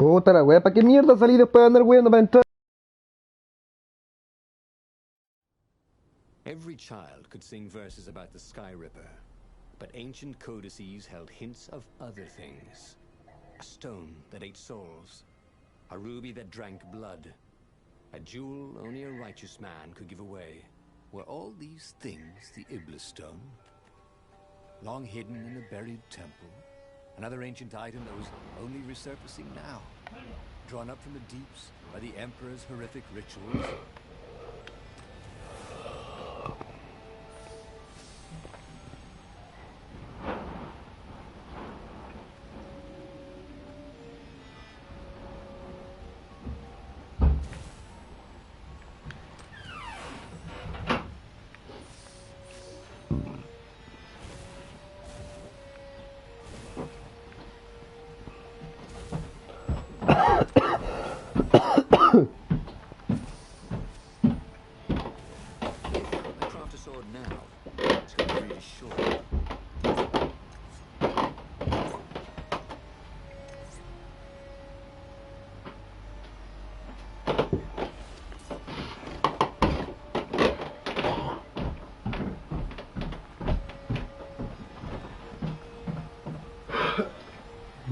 Puta la wea, ¿para qué mierda salí después de andar weando para entrar? Every child could sing verses about the Sky Ripper, but ancient codices held hints of other things. A stone that ate souls, a ruby that drank blood, a jewel only a righteous man could give away. Were all these things the Iblis stone? Long hidden in a buried temple? Another ancient item that was only resurfacing now? Drawn up from the deeps by the Emperor's horrific rituals?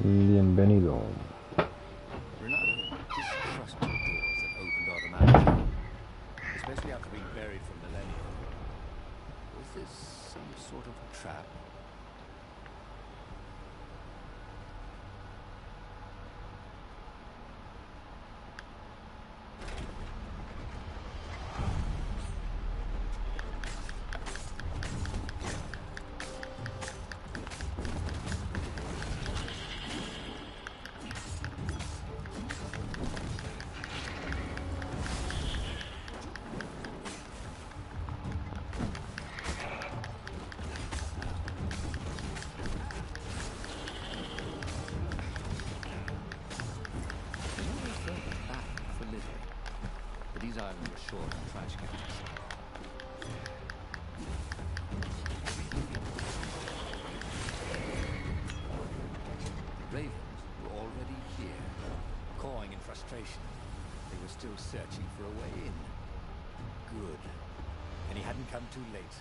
Bienvenido. Renato distrusted doors that opened automatically, especially after being buried for millennia. Was this some sort of trap? These islands were short on trash cans. The ravens were already here, cawing in frustration. They were still searching for a way in. Good. And he hadn't come too late.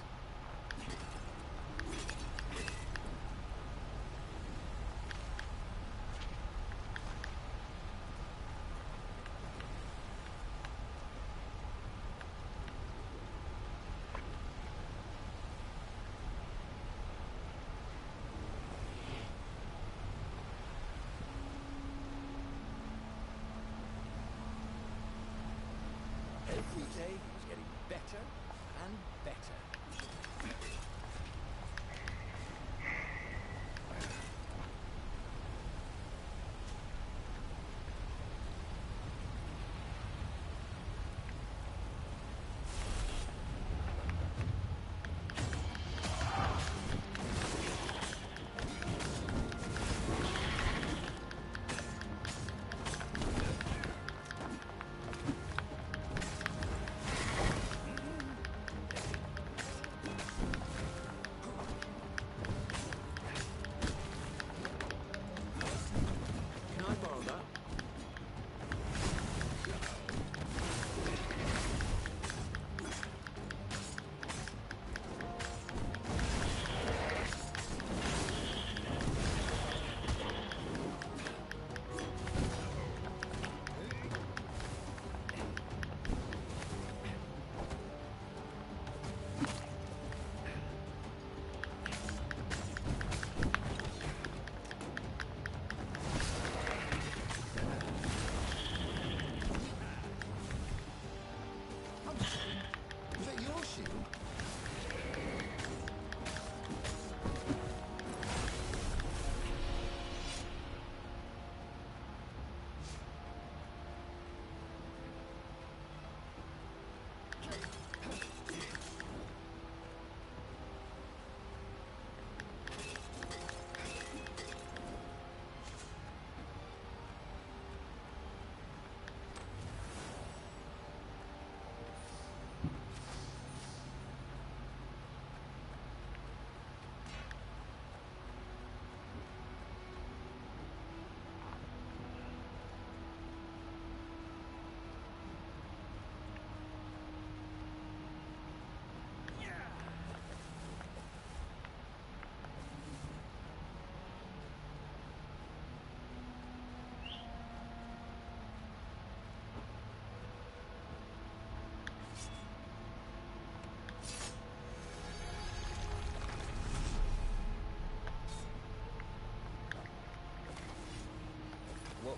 Every day he was getting better and better.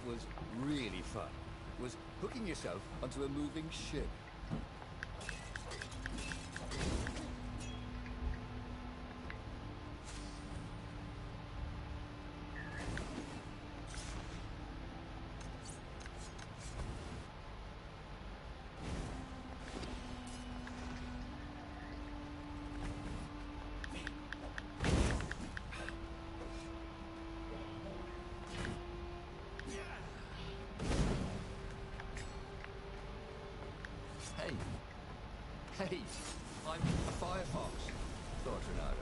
what was really fun was hooking yourself onto a moving ship. Hey, I'm a firefox, thought Renato.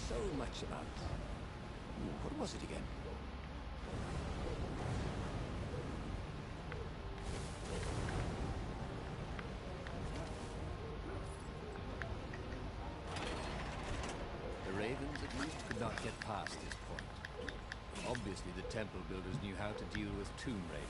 So much about. What was it again? The Ravens at least could not get past this point. Obviously the temple builders knew how to deal with tomb raiders.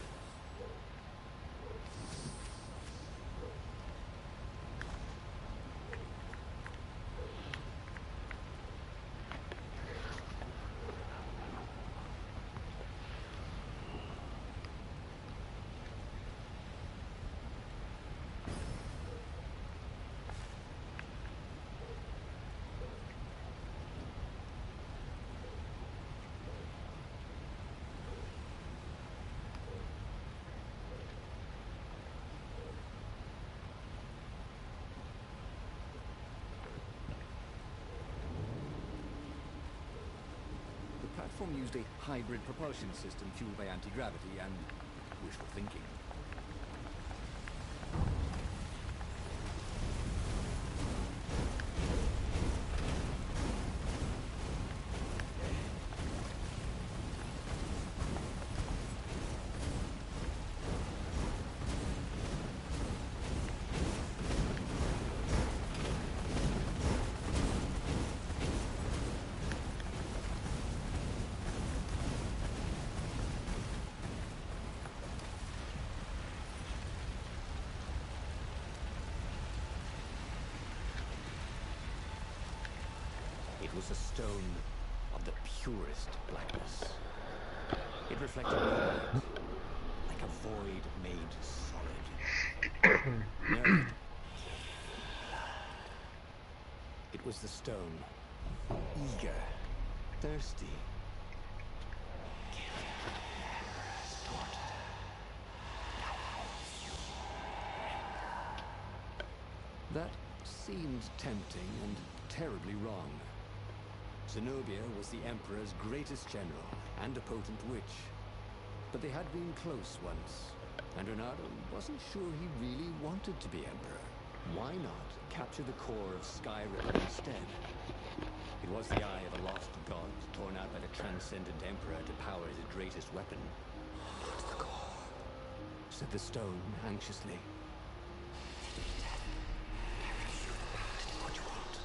The platform used a hybrid propulsion system fueled by anti-gravity and wishful thinking. It was a stone of the purest blackness. It reflected no light, like a void made solid. No. It was the stone, eager, thirsty. That seemed tempting and terribly wrong. Zenobia was the Emperor's greatest general and a potent witch. But they had been close once, and Renato wasn't sure he really wanted to be Emperor. Why not capture the core of Sky Ripper instead? It was the eye of a lost god, torn out by the transcendent emperor to power his greatest weapon. It's the core. Said the stone anxiously. What you want?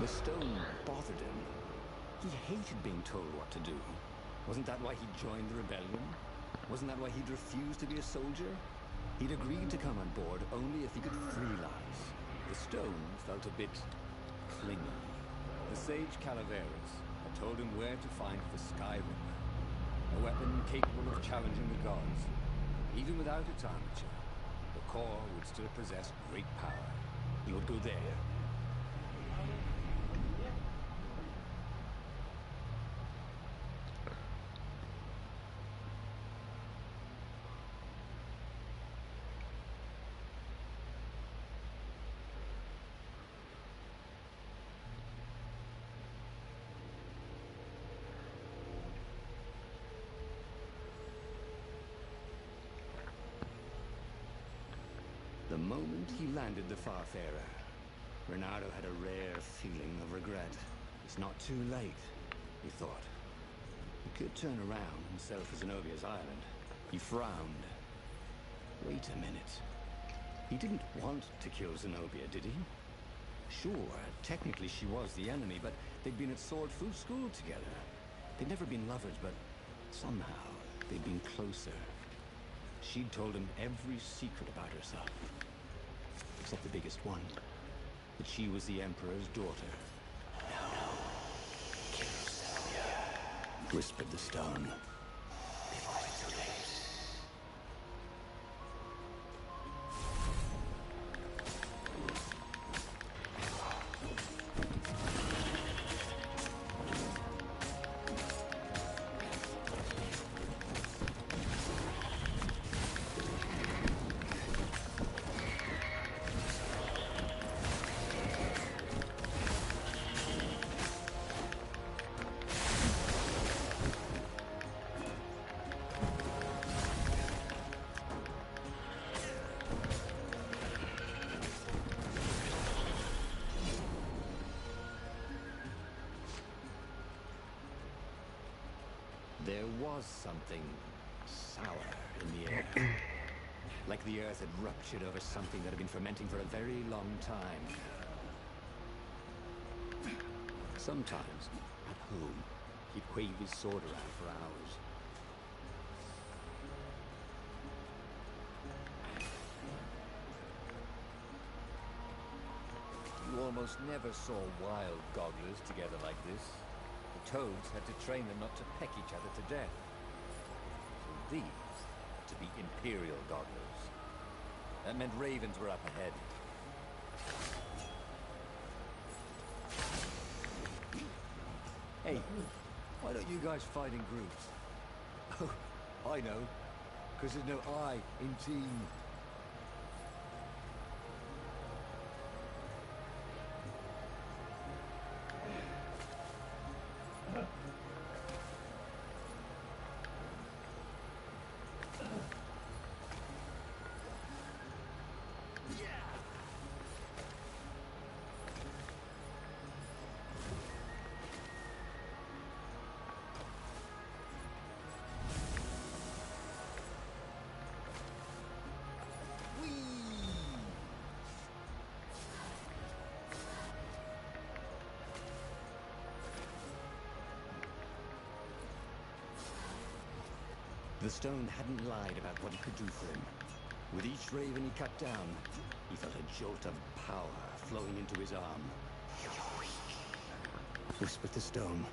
The stone bothered him. He hated being told what to do. Wasn't that why he joined the rebellion? Wasn't that why he'd refused to be a soldier? He'd agreed to come on board only if he could freelance. The stone felt a bit clingy. The sage Calaveras had told him where to find the Sky Ripper, a weapon capable of challenging the gods. Even without its armature, the core would still possess great power. He would go there. The moment he landed the Farfarer, Renato had a rare feeling of regret. It's not too late, he thought. He could turn around and sell for Zenobia's island. He frowned. Wait a minute. He didn't want to kill Zenobia, did he? Sure, technically she was the enemy, but they'd been at Sword Food School together. They'd never been lovers, but somehow they'd been closer. She'd told him every secret about herself. Except the biggest one. That she was the Emperor's daughter. No. Kill Zenobia. Whispered the stone. Before it's too late. There was something sour in the air. Like the earth had ruptured over something that had been fermenting for a very long time. Sometimes, at home, he'd wave his sword around for hours. You almost never saw wild gogglers together like this. The toads had to train them not to peck each other to death. So these had to be imperial gogglers. That meant ravens were up ahead. Hey, why don't you guys fight in groups? Oh, I know. Because there's no I in team. The stone hadn't lied about what he could do for him. With each raven he cut down, he felt a jolt of power flowing into his arm. You're weak. Whispered the stone.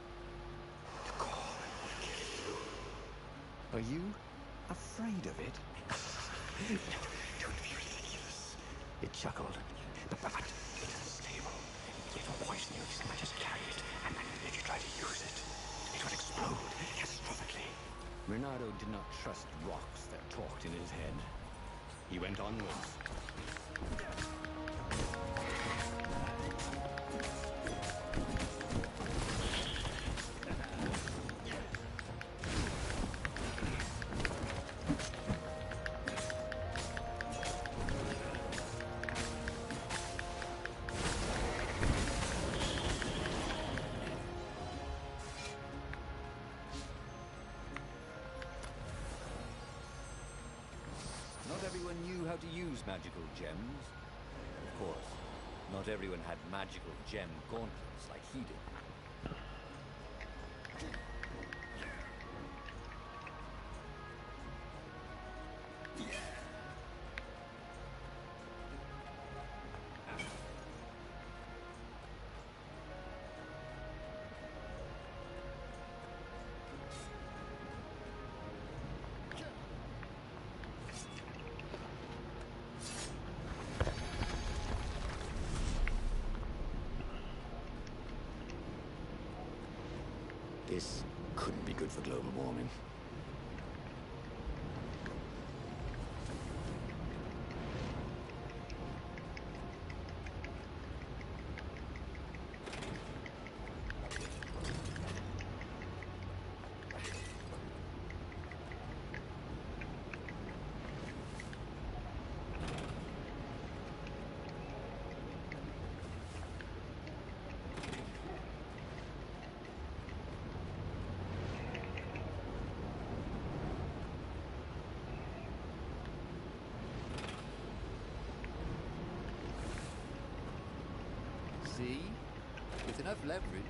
The core will kill you. Are you afraid of it? Don't be ridiculous. It chuckled. But it's unstable. It will poison you as much as carry it, and then if you try to use it, it will explode catastrophically. Renato did not trust rocks that talked in his head. He went onwards. to use magical gems. Of course, not everyone had magical gem gauntlets like he did. This couldn't be good for global warming. See? With enough leverage,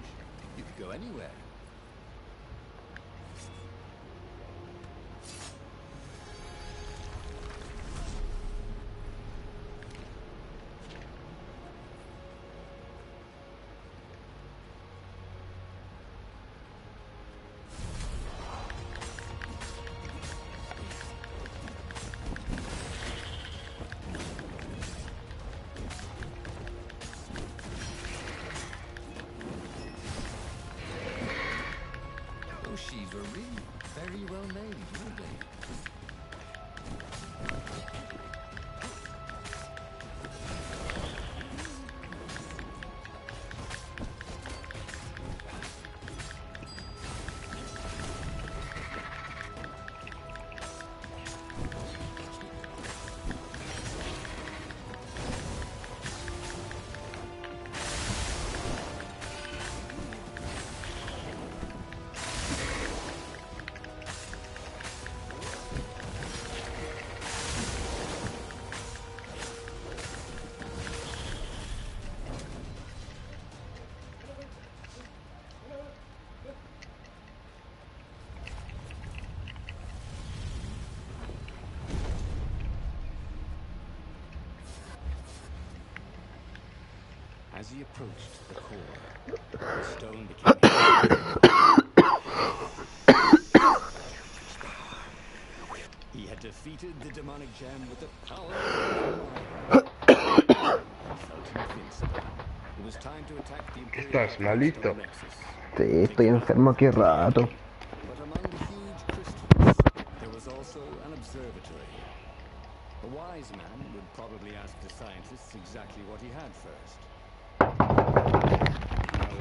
you could go anywhere. Those sheaves were really very well made, weren't they? As he approached the core, the stone became he had defeated the demonic gem with the power of the mind. He felt invincible. It was time to attack the ¿Estás Imperial malito? Nexus. Sí, estoy enfermo aquí rato. But among the huge crystals, there was also an observatory. A wise man would probably ask the scientists exactly what he had first. How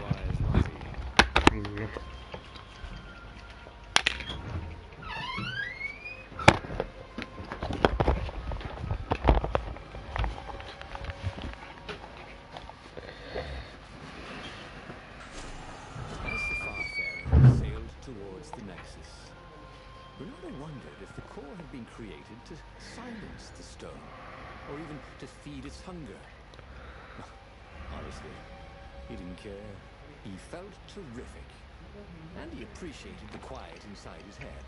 wise was he? As the Farfarer sailed towards the Nexus, Renata wondered if the core had been created to silence the stone, or even to feed its hunger. Honestly, he didn't care. He felt terrific, and he appreciated the quiet inside his head.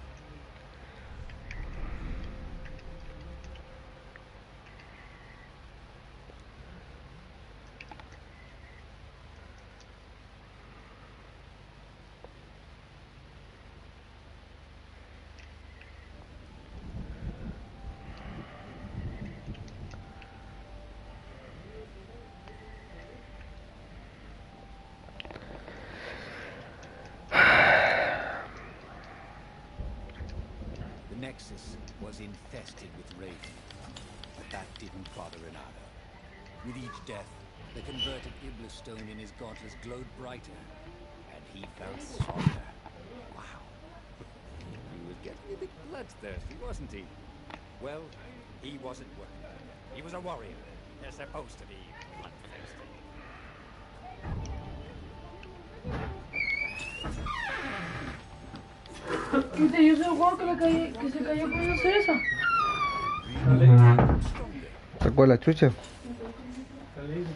The Nexus was infested with Raven, but that didn't bother Renata. With each death, the converted Iblis stone in his gauntlets glowed brighter, and he felt stronger. Wow. He was getting a bit bloodthirsty, wasn't he? Well, he wasn't working. He was a warrior. They're supposed to be bloodthirsty. ¿Viste? Yo soy el juego que se cayó por hacer eso. Later, stronger Sacó la chucha. Salió.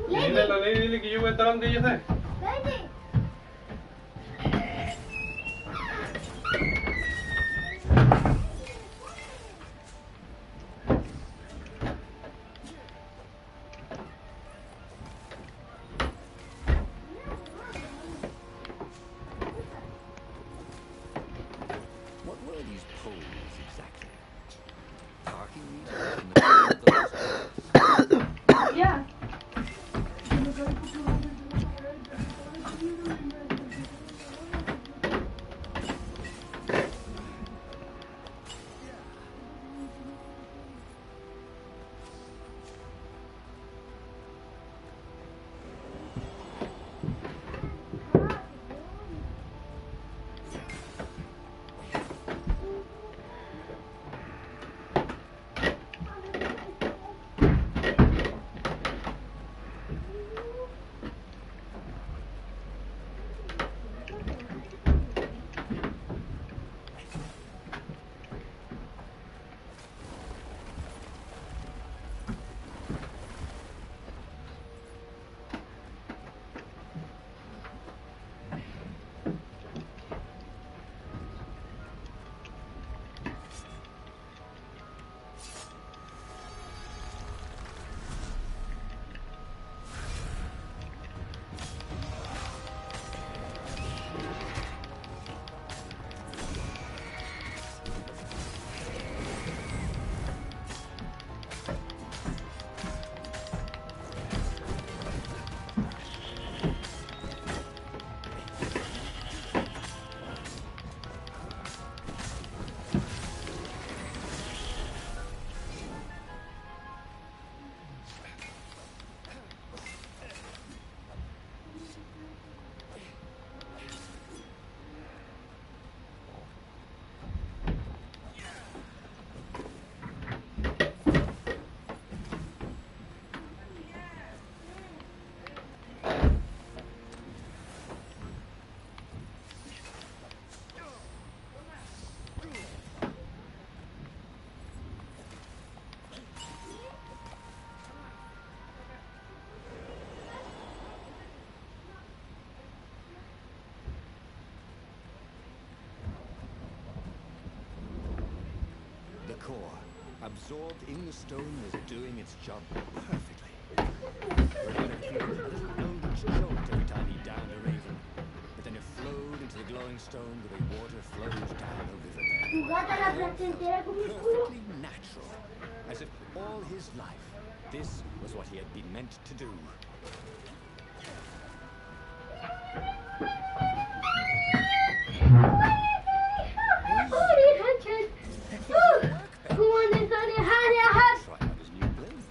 Dile a la ley, dile que yo voy a estar donde ella esté. What were these poles exactly? Parking meters in the middle of the lost Yeah. The core, absorbed in the stone, was doing its job perfectly. Renato feared a little golden jolt every time he downed a raven, but then it flowed into the glowing stone the way water flows down a riverbed. Tu gata la placentera con mi culo. Perfectly natural, as if all his life, this was what he had been meant to do. Try out his new blade.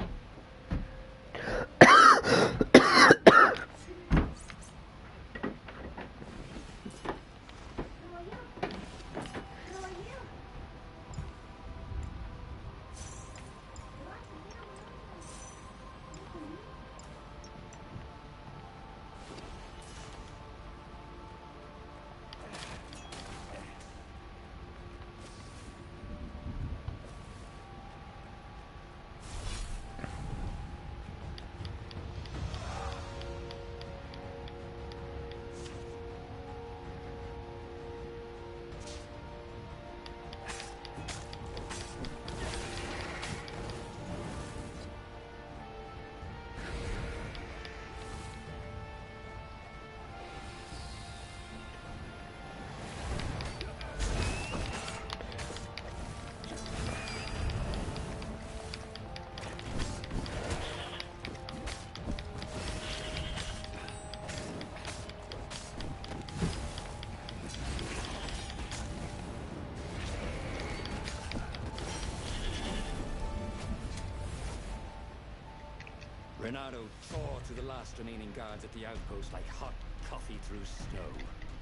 Renato tore through the last remaining guards at the outpost like hot coffee through snow.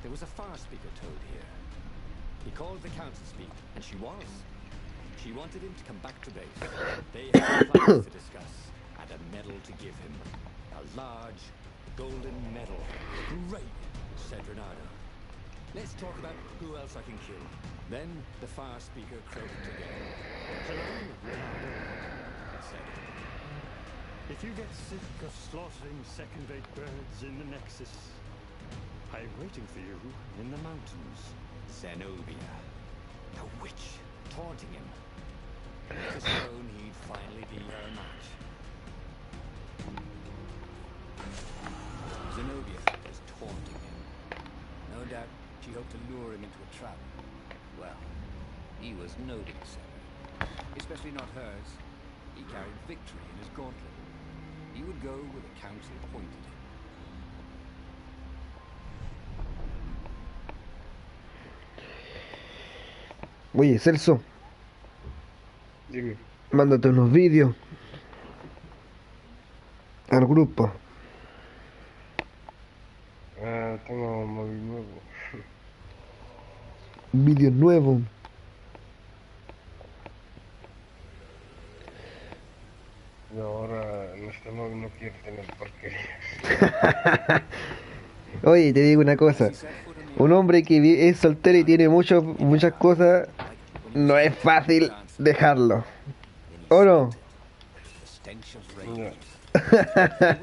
There was a far-speaker toad here. He called the council speak, and she was. She wanted him to come back to base. They had plans to discuss, and a medal to give him. A large, golden medal. Great, said Renato. Let's talk about who else I can kill. Then the fire speaker croaked again. Hello, Ricardo. It said, If you get sick of slaughtering second-rate birds in the Nexus, I'm waiting for you in the mountains. Zenobia, a witch, taunting him. It was shown he'd finally be her match. Zenobia was taunting him. No doubt she hoped to lure him into a trap. Well, he was nobody's seller, especially not hers. He carried victory in his gauntlet. He would go where the council pointed him. Oye, Celso, Dime. mándate unos vídeos al grupo. Ah, tengo un móvil nuevo. Vídeos nuevos. Y ahora en este móvil no quiero tener porquerías. Oye, te digo una cosa. Un hombre que es soltero y tiene muchas cosas, no es fácil dejarlo. ¿O no? The stench of rage.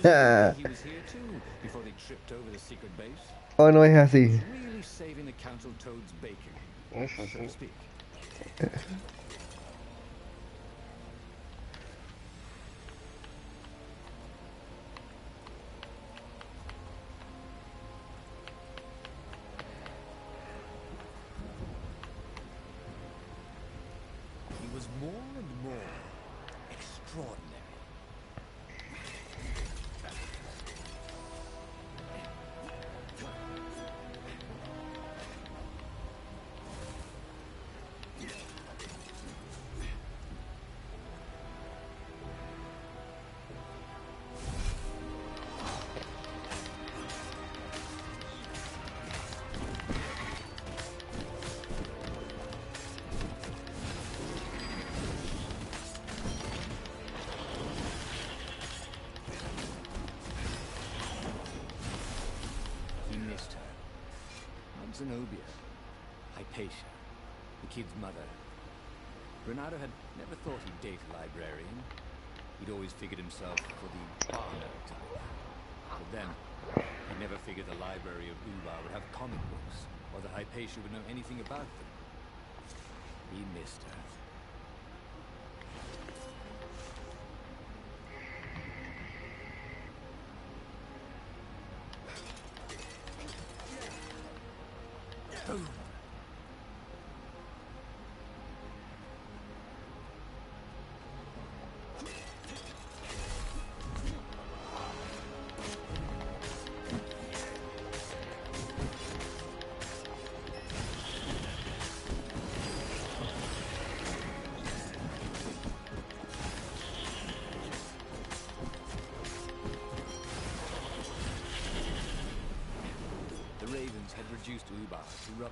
Ya. He was here too before they tripped over the secret base. ¿O no es así? Really saving the council toad's bacon, Eso so to sí. speak. He was more and more extraordinary. He missed her. Not Zenobia. Hypatia, the kid's mother. Bernardo had never thought he'd date a librarian. He'd always figured himself for the barber type. But then, he never figured the library of Ubar would have comic books, or that Hypatia would know anything about them. He missed her. Boom. The ravens had reduced Ubar to rubble.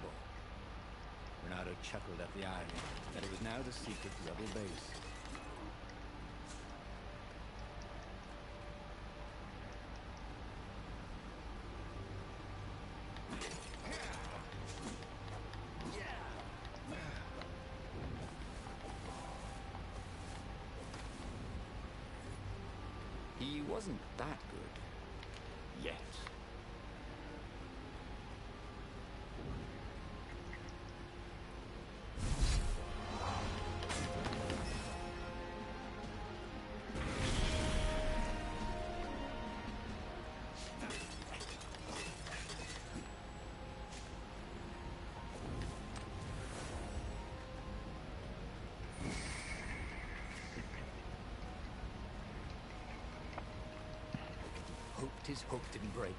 Bernardo chuckled at the irony that it was now the secret rebel base. He wasn't that good. Yet. Hoped his hook didn't break.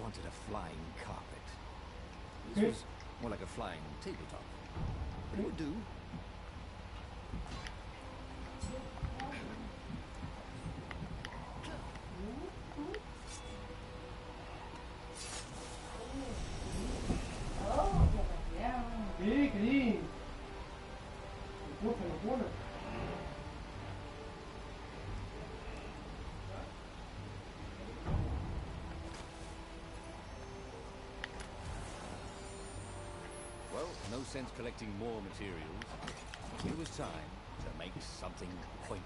wanted a flying carpet. This was more like a flying tabletop. But it would do. Well, no sense collecting more materials. It was time to make something pointy.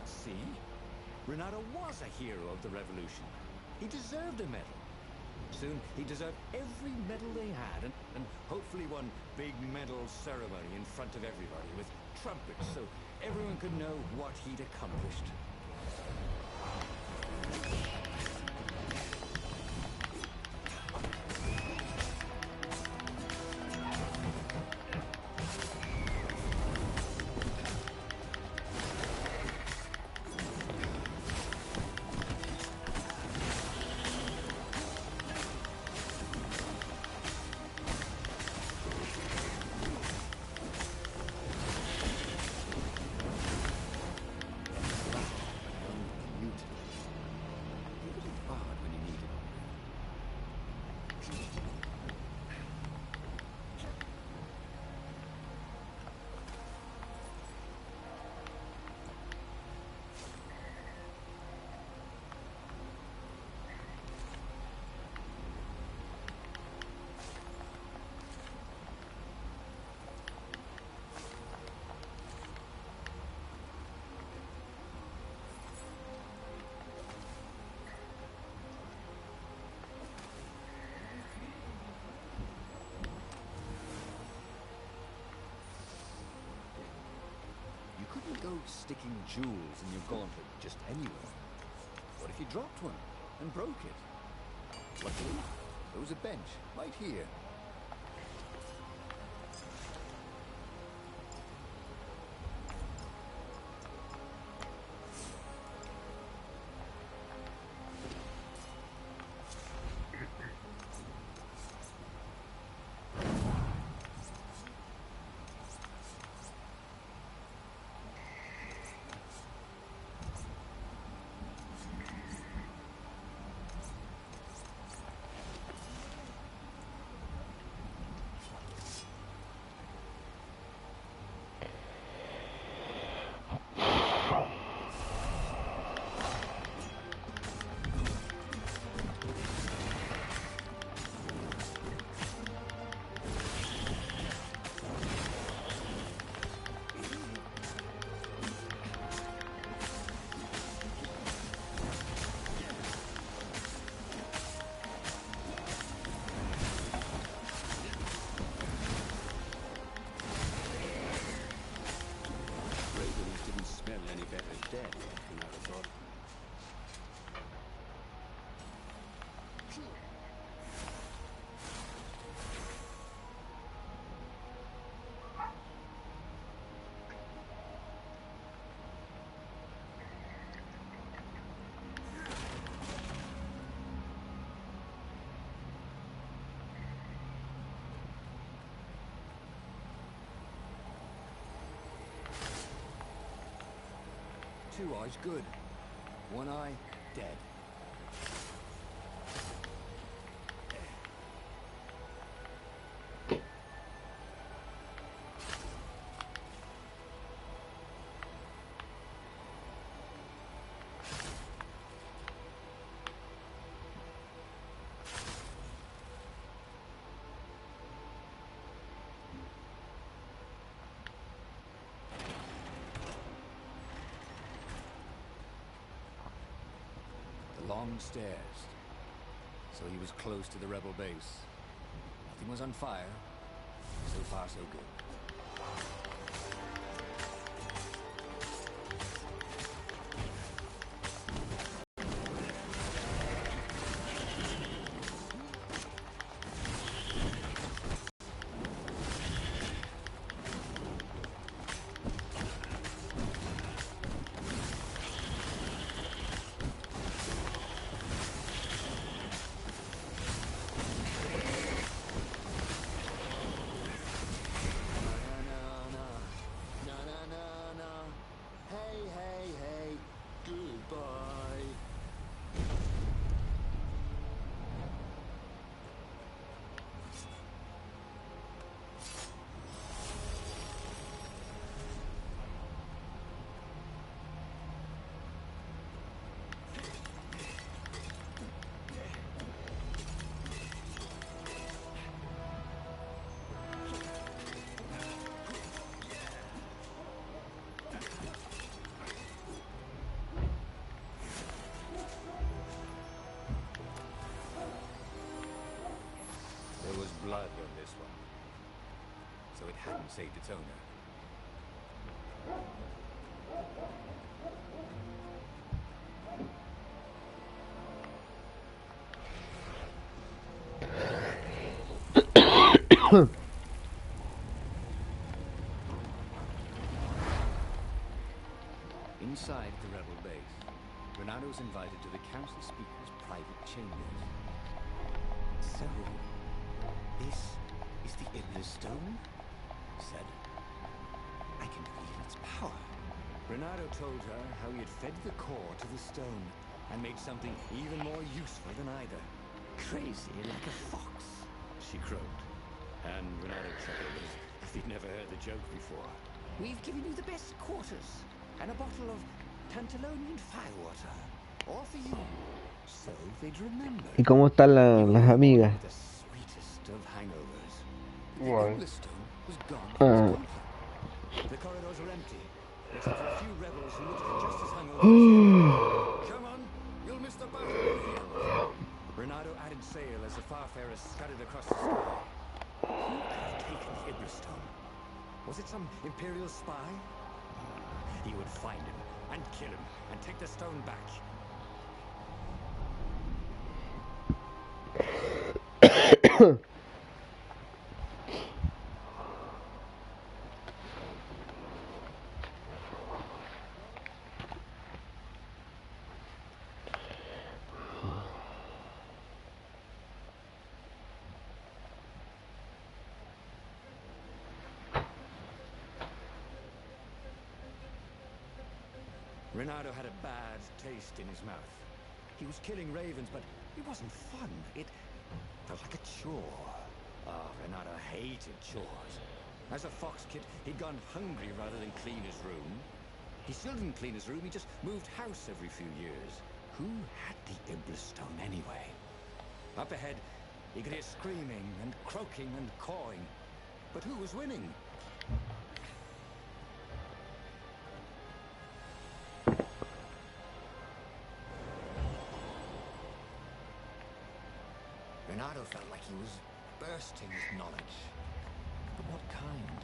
See? Renato was a hero of the revolution. He deserved a medal. Soon, he deserved every medal they had, and hopefully one big medal ceremony in front of everybody with trumpets so everyone could know what he'd accomplished. You couldn't go sticking jewels in your gauntlet just anywhere. What if you dropped one and broke it? Luckily, there was a bench right here. Two eyes good. One eye dead. Long stairs. So he was close to the rebel base. Nothing was on fire. So far, so good. blood on this one. So it hadn't saved its owner. Inside the rebel base, Renato was invited to the council speaker's private chambers. So, this is the Iblis stone? He said. I can feel its power. Renato told her how he had fed the core to the stone and made something even more useful than either. Crazy like a fox, she crowed. And Renato chuckled as if he'd never heard the joke before. We've given you the best quarters and a bottle of Tantalonian firewater. All for you. So they'd remember. ¿Y cómo están las amigas? The sweetest of hangovers. Igual. The stone was gone from his comfort. The corridors were empty, except for a few rebels who looked just as hungover. Come on, you'll miss the battle. Renato added sail as the Farfarers scudded across the sky. Who could have taken the Iblis stone? Was it some Imperial spy? He would find him and kill him and take the stone back. Renato had a bad taste in his mouth. He was killing ravens, but it wasn't fun. It felt like a chore. Ah, Renato hated chores. As a fox kid, he'd gone hungry rather than clean his room. He still didn't clean his room, he just moved house every few years. Who had the Iblis stone anyway? Up ahead, he could hear screaming and croaking and cawing. But who was winning? Renato felt like he was bursting with knowledge. But what kind?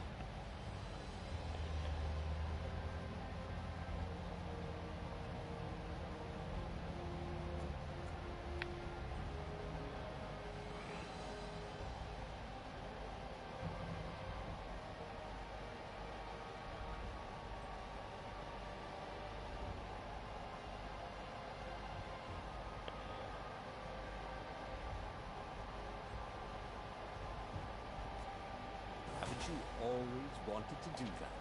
You always wanted to do that.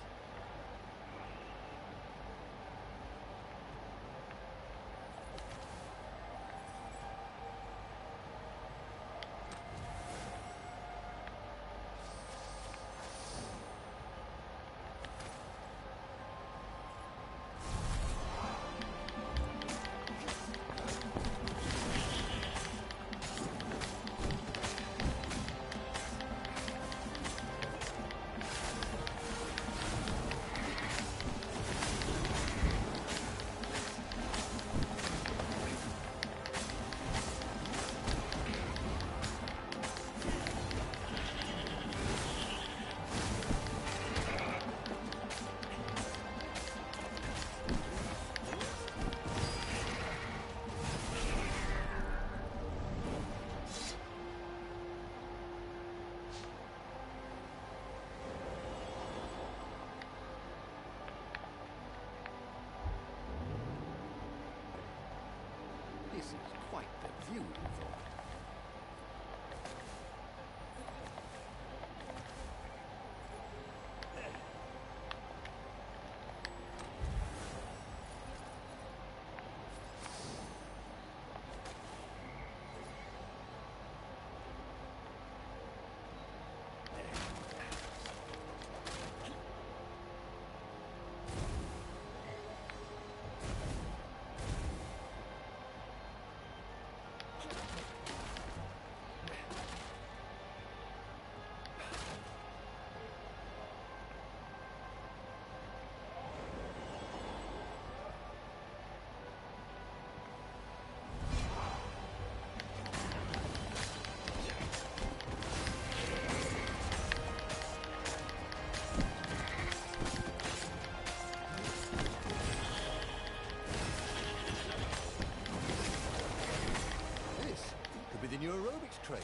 within your aerobics craze.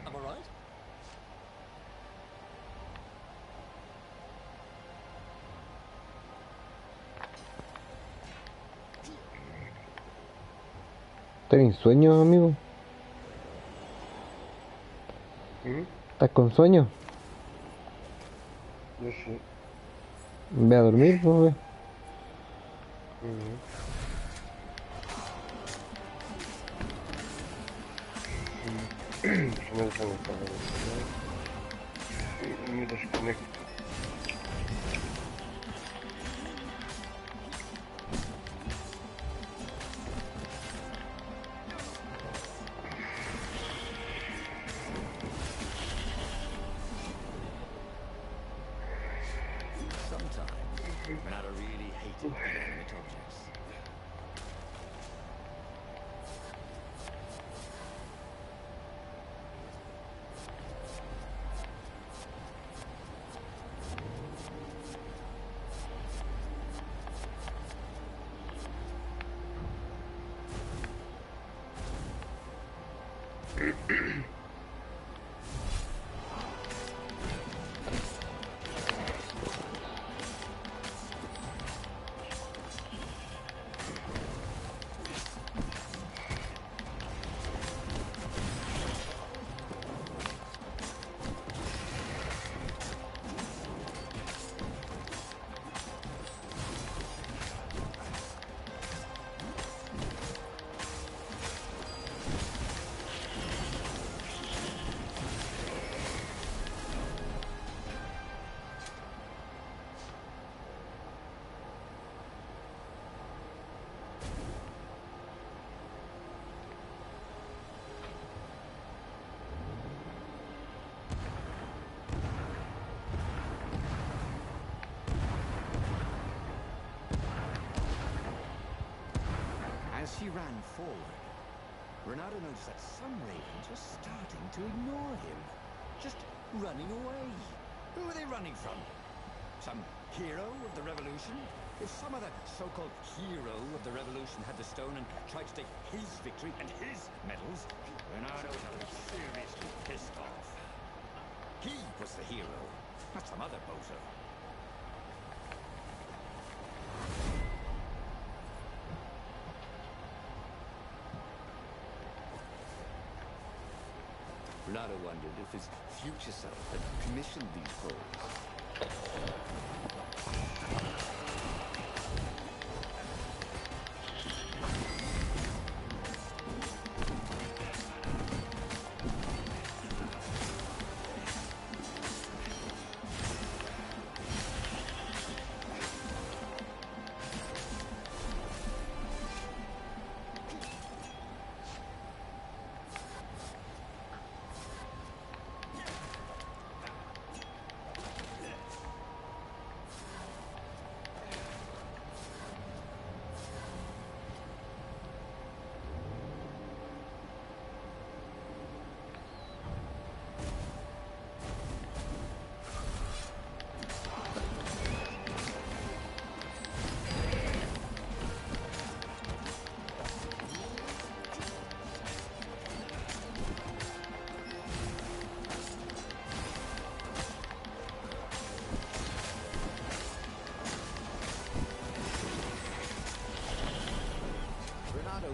Am I right? ¿Tienes sueño, amigo? ¿Estás con sueño? Yo sí. Ve a dormir, pues. Se me desconecta. Me desconecto. Sometimes, Renata really hated inanimate objects. As she ran forward, Renata noticed that some ravens were starting to ignore him. Just running away. Who were they running from? Some hero of the revolution? If some other so-called hero of the revolution had the stone and tried to take his victory and his medals, Renata would be seriously pissed off. He was the hero, not some other bozo. Renata wondered if his future self had commissioned these poles.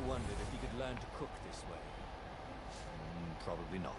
Wondered if he could learn to cook this way. Probably not.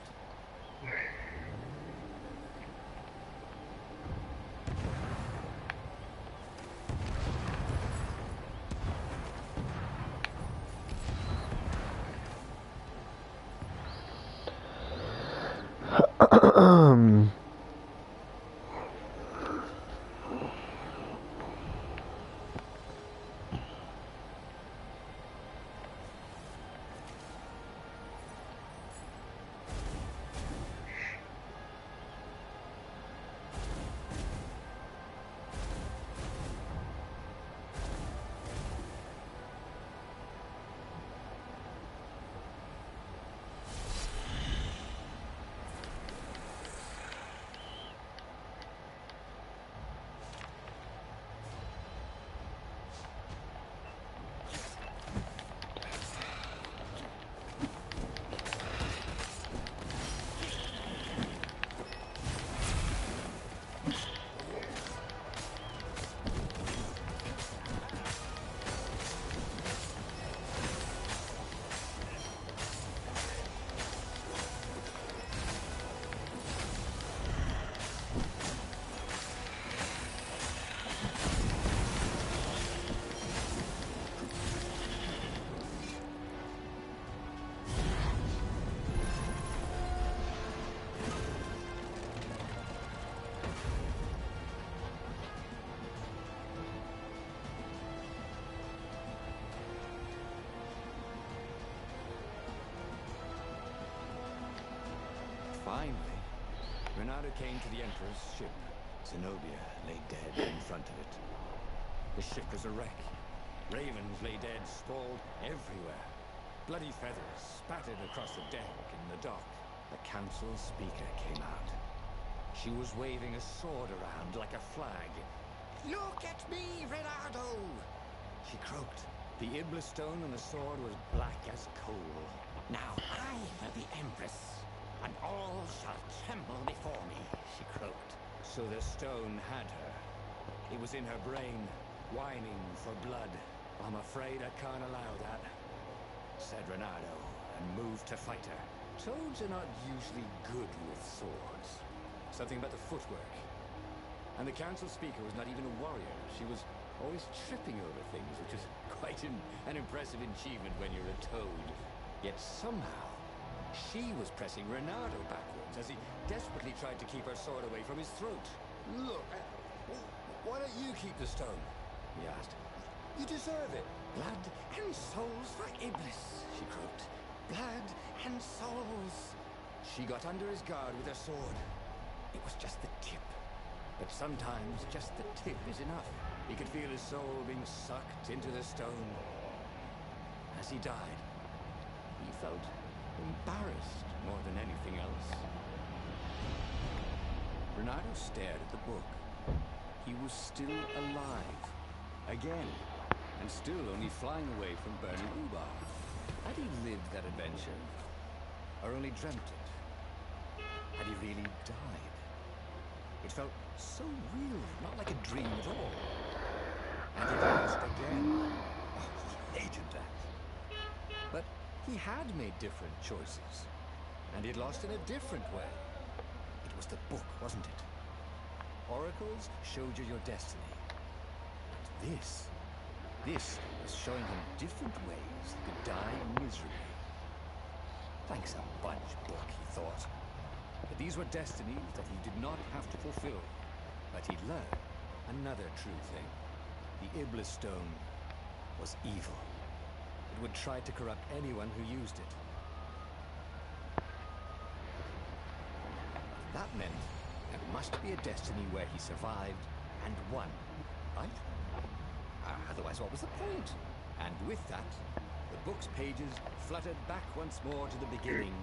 Finally, Renato came to the Emperor's ship. Zenobia lay dead in front of it. The ship was a wreck. Ravens lay dead, sprawled everywhere. Bloody feathers spattered across the deck and the dock. The council speaker came out. She was waving a sword around like a flag. "Look at me, Renato!" She croaked. The Iblis stone on the sword was black as coal. "Now I am the Empress, and all shall tremble before me," she croaked. So the stone had her. It was in her brain, whining for blood. "I'm afraid I can't allow that," said Renato, and moved to fight her. Toads are not usually good with swords. Something about the footwork. And the council speaker was not even a warrior. She was always tripping over things, which is quite an impressive achievement when you're a toad. Yet somehow, she was pressing Renato backwards as he desperately tried to keep her sword away from his throat. "Look, why don't you keep the stone?" he asked. "You deserve it." "Blood and souls for Iblis," she croaked. "Blood and souls." She got under his guard with her sword. It was just the tip. But sometimes just the tip is enough. He could feel his soul being sucked into the stone. As he died, he felt embarrassed more than anything else. Renato stared at the book. He was still alive. Again. And still only flying away from burning rhubarb. Had he lived that adventure? Or only dreamt it? Had he really died? It felt so real, not like a dream at all. And he lost again. Oh, he hated that. But he had made different choices. And he'd lost in a different way. It was the book, wasn't it? Oracles showed you your destiny. But this was showing him different ways he could die miserably. Thanks a bunch, book, he thought. But these were destinies that he did not have to fulfill. But he'd learn another true thing. The Iblis stone was evil. It would try to corrupt anyone who used it. That meant there must be a destiny where he survived and won, right? Otherwise, what was the point? And with that, the book's pages fluttered back once more to the beginning.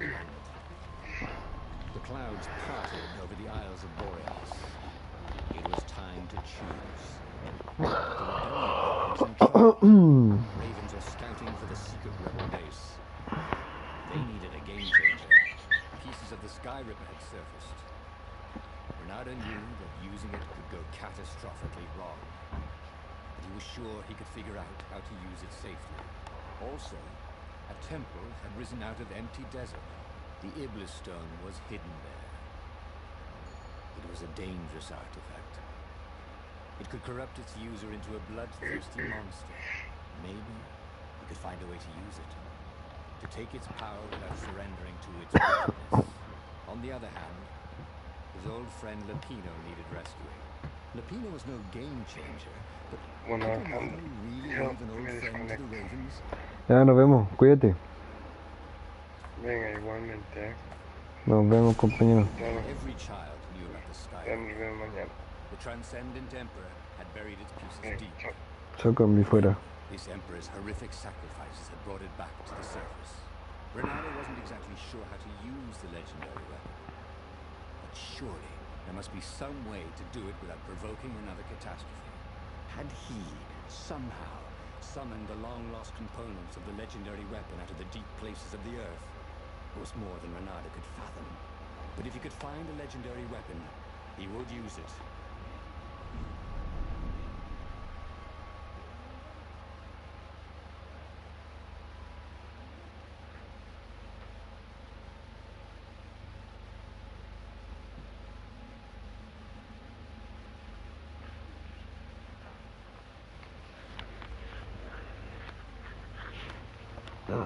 The clouds parted over the Isles of Boreas. It was time to choose. Ravens were scouting for the secret rebel base. They needed a game changer. Pieces of the Sky Ripper had surfaced. Renato knew that using it could go catastrophically wrong. But he was sure he could figure out how to use it safely. Also, a temple had risen out of empty desert. The Iblis stone was hidden there. It was a dangerous artifact. It could corrupt its user into a bloodthirsty monster. Maybe he could find a way to use it. To take its power without surrendering to its wickedness. On the other hand, his old friend Lapino needed rescuing. Lapino was no game changer, but Bueno, did Renato really yo leave an old me friend to the desconecto. Ravens? Ya nos vemos, cuídate. Venga, igualmente. Nos vemos, compañero. Every child knew about the Sky Ya Ripper. nos vemos mañana. The transcendent emperor had buried its pieces deep. Chao. Choco en mi fuera. This emperor's horrific sacrifices had brought it back to the surface. Renato wasn't exactly sure how to use the legendary weapon. But surely there must be some way to do it without provoking another catastrophe. Had he somehow summoned the long-lost components of the legendary weapon out of the deep places of the earth? It was more than Renato could fathom. But if he could find a legendary weapon, he would use it.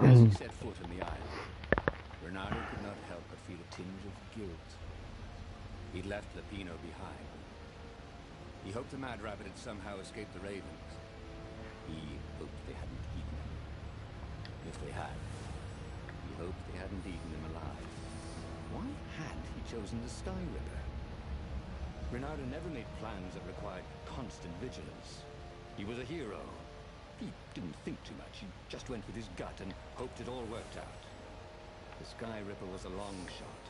As he set foot on the island, Renato could not help but feel a tinge of guilt. He'd left Lapino behind. He hoped the Mad Rabbit had somehow escaped the Ravens. He hoped they hadn't eaten him. If they had, he hoped they hadn't eaten him alive. Why had he chosen the Sky Ripper. Reynardo never made plans that required constant vigilance. He was a hero. He didn't think too much. He just went with his gut and hoped it all worked out. The Sky Ripper was a long shot.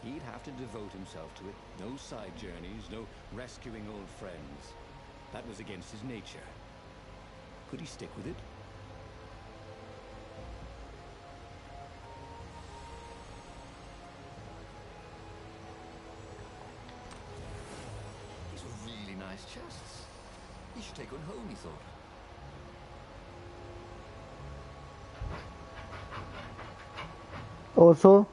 He'd have to devote himself to it. No side journeys, no rescuing old friends. That was against his nature. Could he stick with it? These were really nice chests. You should take one home, he thought. Oso.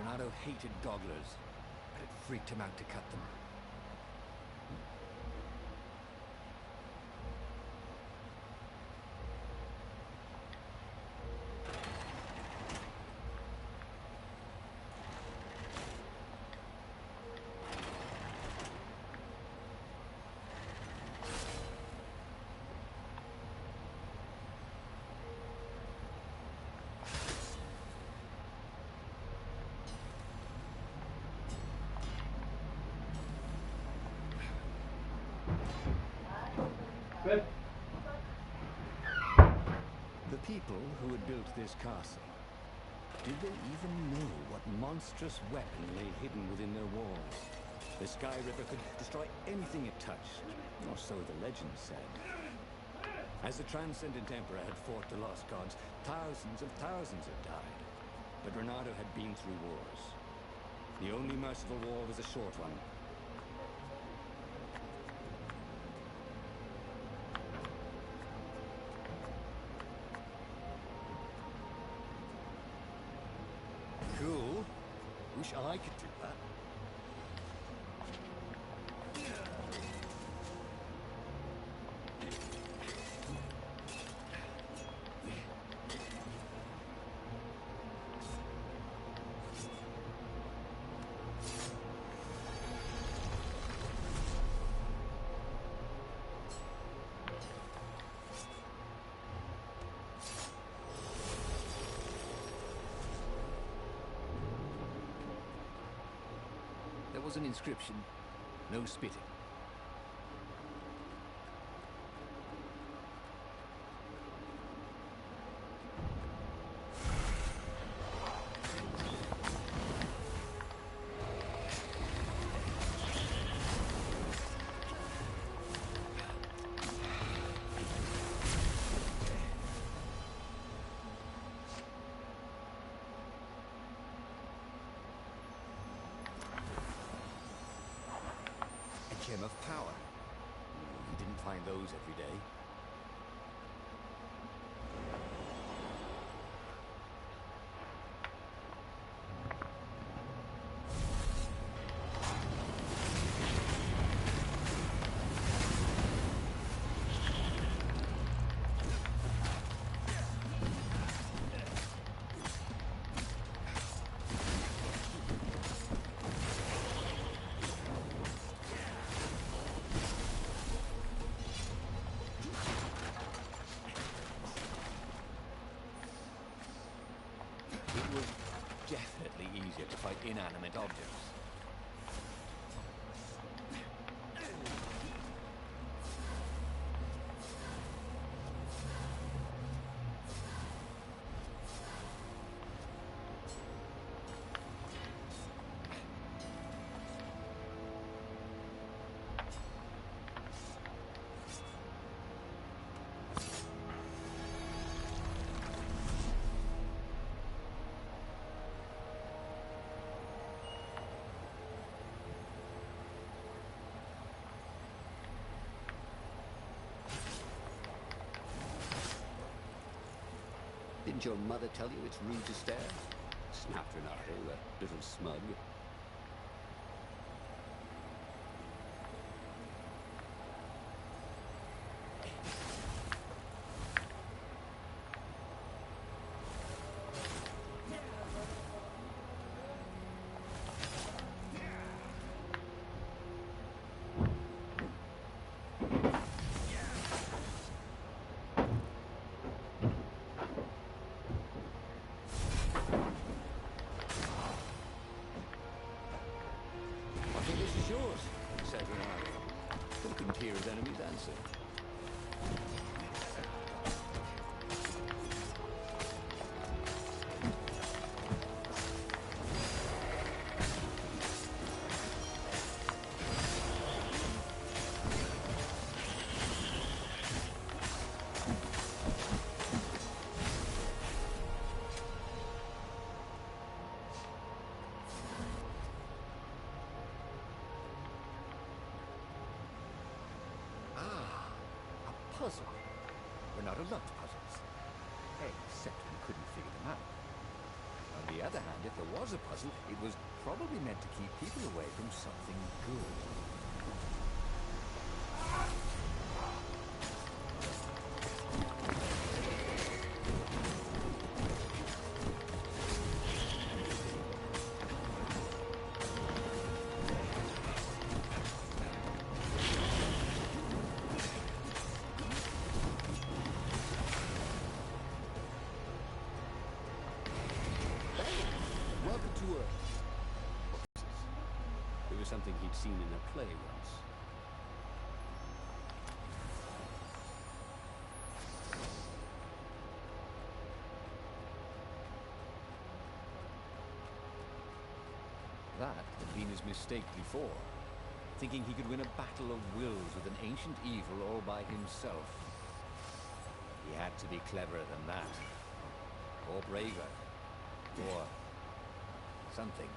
Reynardo hated gogglers, but it freaked him out to cut them. The people who had built this castle, did they even know what monstrous weapon lay hidden within their walls? The Sky Ripper could destroy anything it touched, or so the legend said. As the Transcendent Emperor had fought the Lost Gods, thousands had died. But Reynardo had been through wars. The only merciful war was a short one. Cool. Wish I could do that. There was an inscription. No spitting. Gem of power. You didn't find those every day. It was definitely easier to fight inanimate objects. Didn't your mother tell you it's rude to stare? Snapped Renato, a little smug. I think this is yours, said Renato. He couldn't hear his enemy's answer. Puzzle. Renato loved puzzles, except we couldn't figure them out. On the other hand, if there was a puzzle, it was probably meant to keep people away from something good. It was something he'd seen in a play once. That had been his mistake before, thinking he could win a battle of wills with an ancient evil all by himself. He had to be cleverer than that, or braver, or something.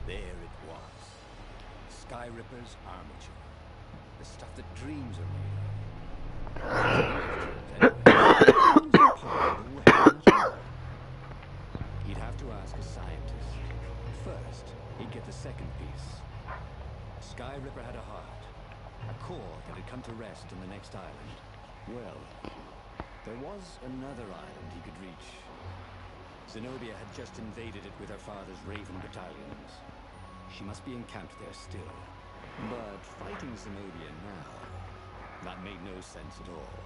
There it was. Sky Ripper's armature. The stuff that dreams are made of. He'd have to ask a scientist. First, he'd get the second piece. Sky Ripper had a heart. A core that had come to rest in the next island. Well, there was another island he could reach. Zenobia had just invaded it with her father's Raven battalions. She must be encamped there still. But fighting Zenobia now, that made no sense at all.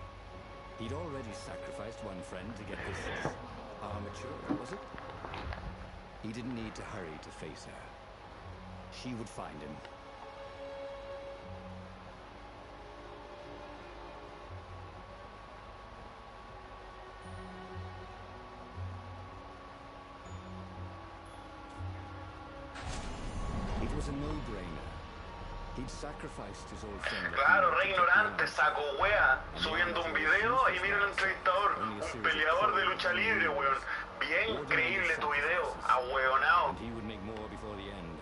He'd already sacrificed one friend to get this armature, was it? He didn't need to hurry to face her. She would find him. It was a no-brainer. He'd sacrificed his old friend. Claro, re ignorante, saco wea, subiendo un video y mira el entrevistador, un peleador de lucha libre, weón. Bien creíble tu video, ahueonao. And he would make more before the end.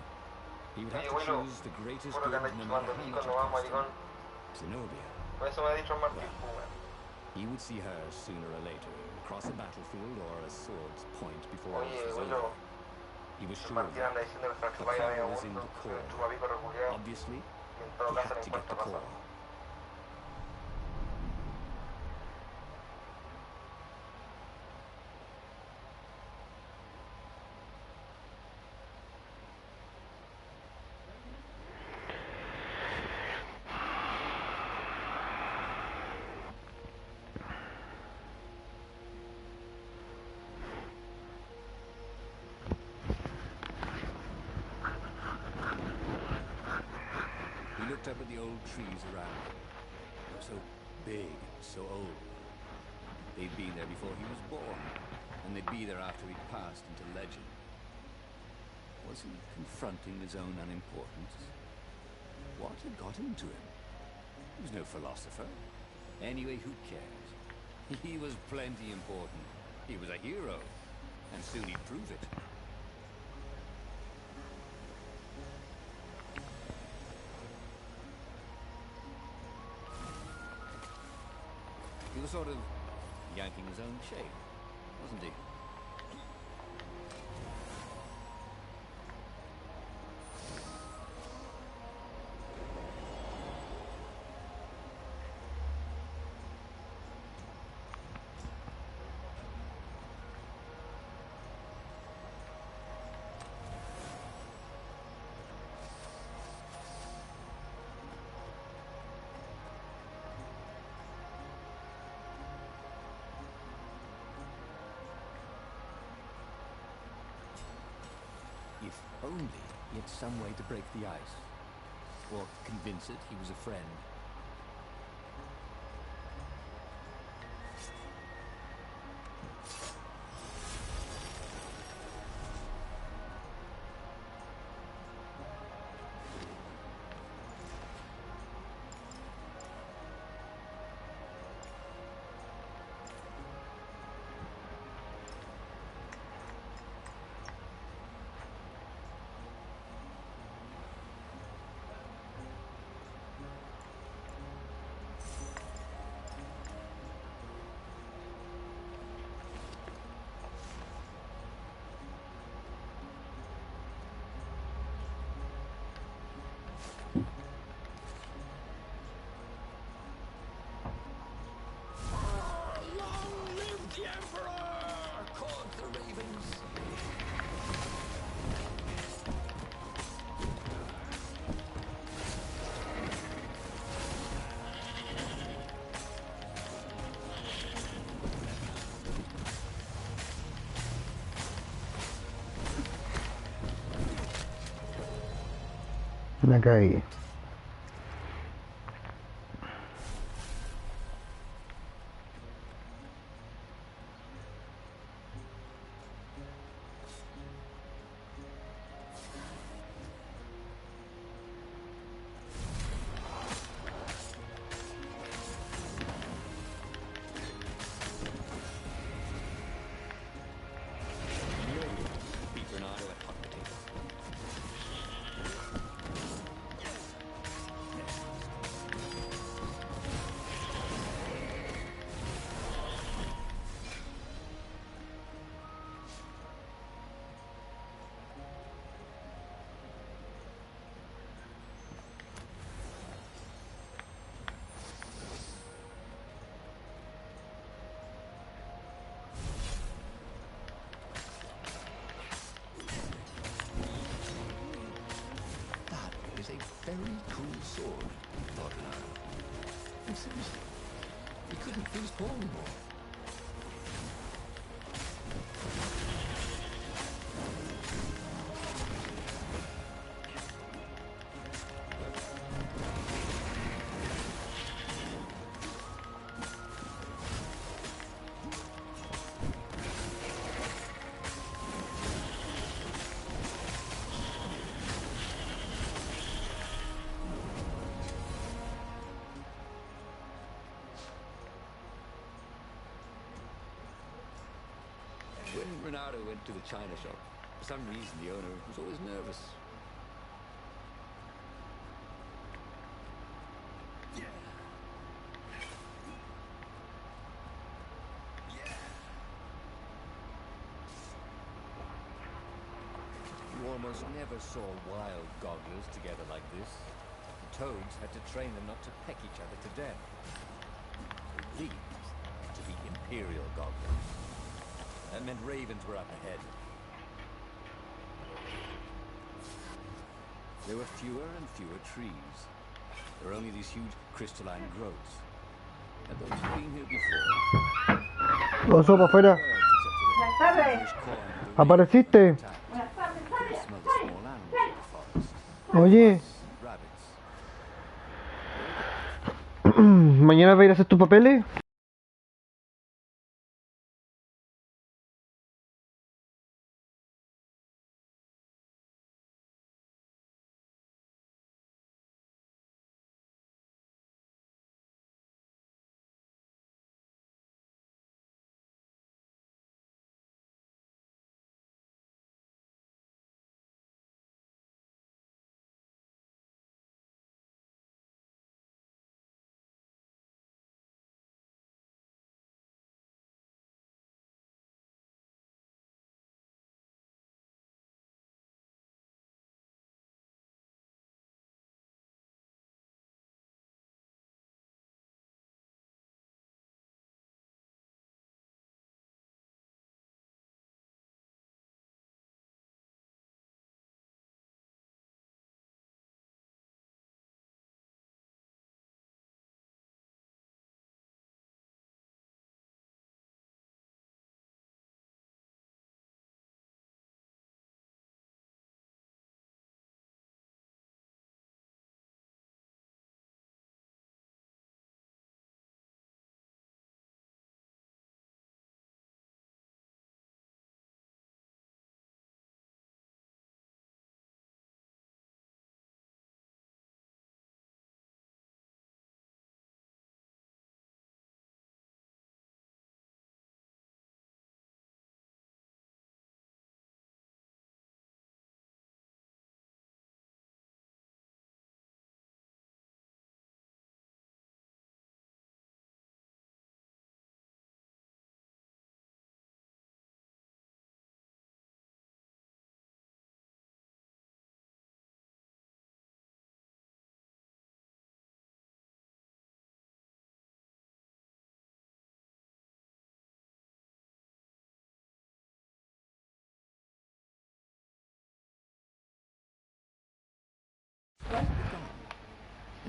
He would have Oye, to bueno, choose the greatest por lo good que andas no chupando matter how aquí much cuando it vamos, cost him. maricón. Zenobia. Por eso me ha dicho el Martín, pues, weón. He would see her sooner or later, across a battlefield or a sword's point before Oye, it was bueno, over. He was el sure of Martín anda that. diciendo que The vaya medio power was in mundo, the que core. el chupapico reculeado, Obviously, y en he todo caso had le to get importa the pasar. core. He looked up at the old trees around him. They were so big, so old. They'd been there before he was born, and they'd be there after he'd passed into legend. Was he confronting his own unimportance? What had got into him? He was no philosopher. Anyway, who cares? He was plenty important. He was a hero. And soon he'd prove it. He was sort of yanking his own chain, wasn't he? If only he had some way to break the ice. Or convince it he was a friend. La cagué. Very cool sword, thought Lara. And seriously, he couldn't feel his paw anymore. When Renato went to the china shop, for some reason the owner was always nervous. You almost never saw wild gogglers together like this. The toads had to train them not to peck each other to death. So these had to be imperial gogglers. That meant ravens were up ahead. There were fewer and fewer trees. There were only these huge crystalline growths. Had those been here before? Oso, para afuera. Buenas tardes. Apareciste. Buenas tardes, Javier. Oye, mañana vas a ir a hacer tus papeles.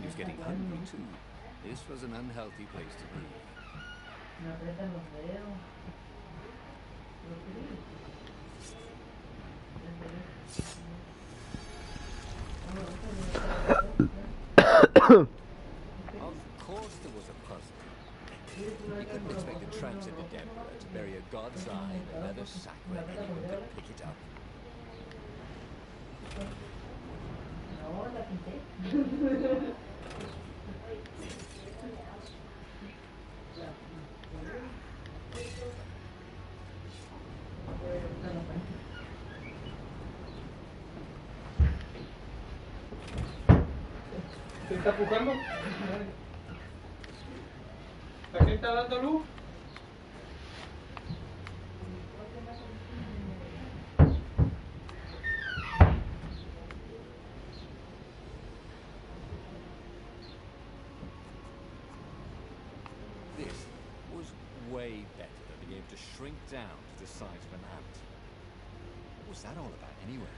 was getting hungry too. This was an unhealthy place to be. Me aprietan los dedos. Of course there was a puzzle. You couldn't expect a transcendent emperor to bury a god's eye in a leather sack where anyone could pick it up. No, la quité. ¿Se está empujando? ¿A quién está dando luz? This was way better than being able to shrink down to the size of an ant. What was that all about anyway?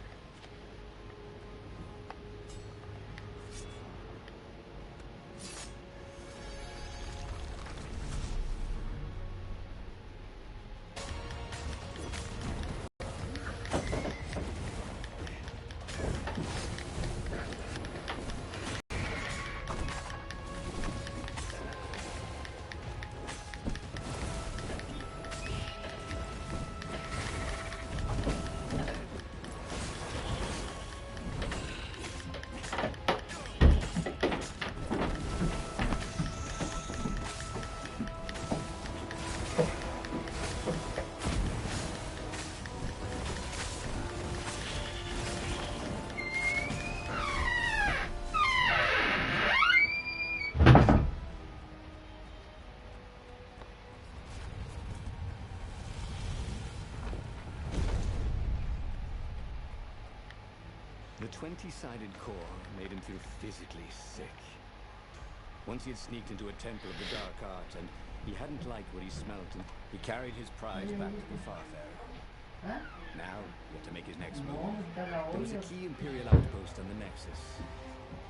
The 20-sided core made him feel physically sick. Once he had sneaked into a temple of the dark art and he hadn't liked what he smelt, and he carried his prize back to the Farfarer. Now, he had to make his next move. There was a key Imperial outpost on the Nexus.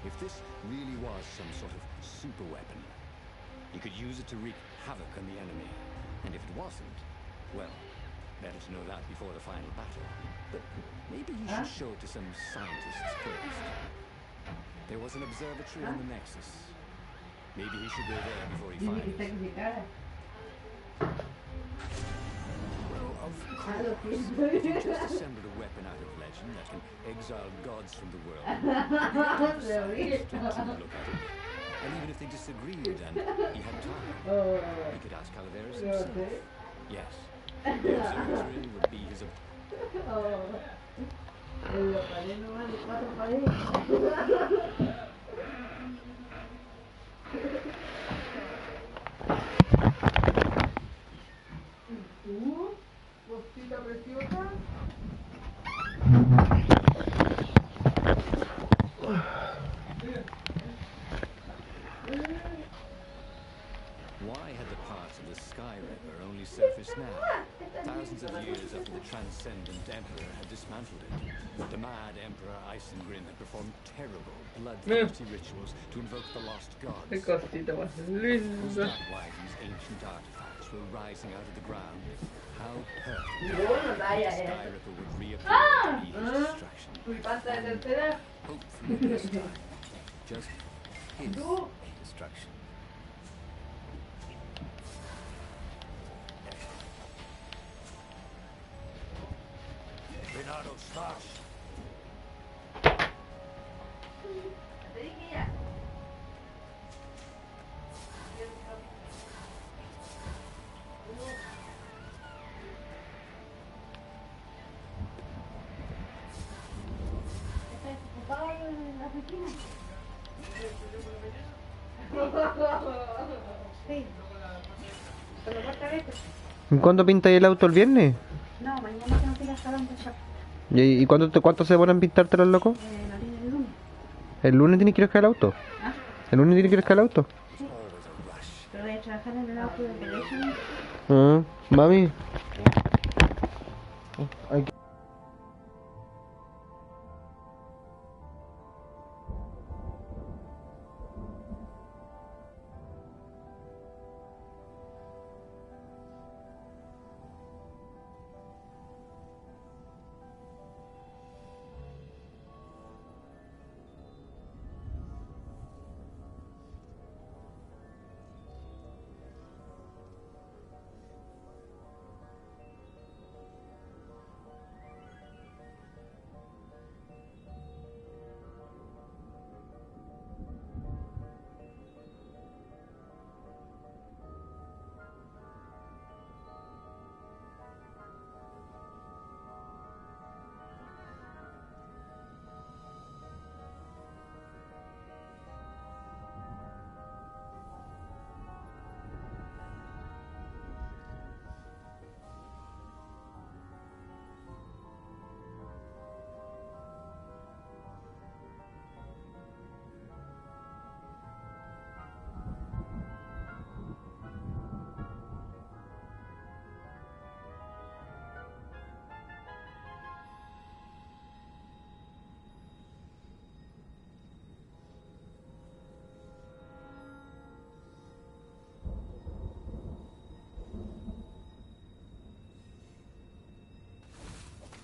If this really was some sort of super weapon, he could use it to wreak havoc on the enemy. And if it wasn't, well, better to know that before the final battle. But maybe he should show it to some scientists first. There was an observatory on the Nexus. Maybe he should go there before he finds it. Well, of course. If you just assembled a weapon out of legend that can exile gods from the world, scientists don't seem to look at it. And even if they disagreed and he had time, he could ask Calaveras himself. Yes. The observatory would be his... La pared no vale 4 paredes. Cosita preciosa. Why had the parts of the Sky Ripper only surfaced now? Thousands of years after the Transcendent Emperor had dismantled it. The mad Emperor Isengrin had performed terrible, bloodthirsty rituals to invoke the lost gods. Qué cosita más Was linda. that why these ancient artifacts were rising out of the ground? How perfect Bueno, the vaya, Sky Ripper would reappear to be his distraction. Pasa de tercera. Hopefully this time, just his distraction. Bernardo, smash! Te dije ya. ¿Estás ocupado en la oficina? Sí. ¿Con la puerta abierta? ¿Cuándo pintáis el auto el viernes? No, mañana tengo que ir a estar un shop. ¿Y cuánto se demoran en pintártelo, loco? La línea de lunes. ¿El lunes tiene que ir a buscar el auto? ¿Ah? ¿El lunes tiene que ir a buscar el auto? Pero voy a trabajar en el auto de teléfono. Ah, mami. Hay que...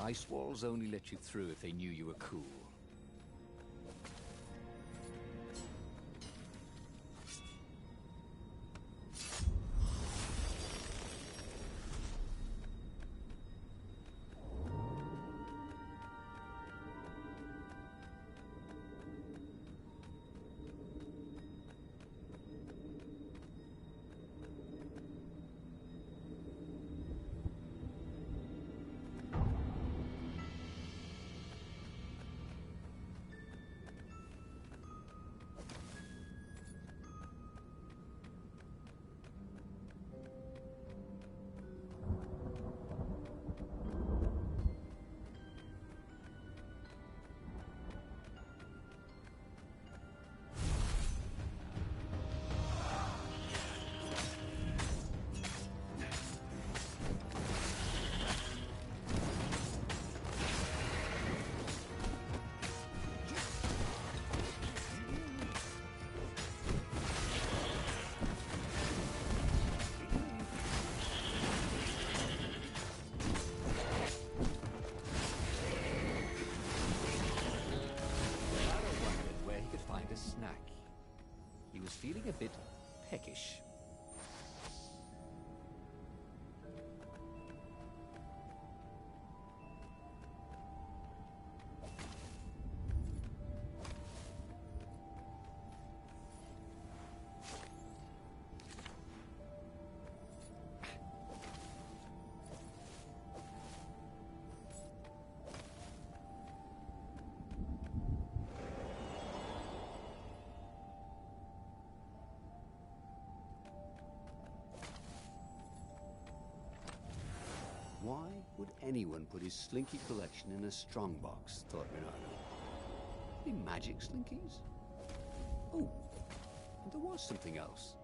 Ice walls only let you through if they knew you were cool. Feeling a bit peckish. Why would anyone put his slinky collection in a strongbox, thought Renato. Any magic slinkies? Oh, and there was something else.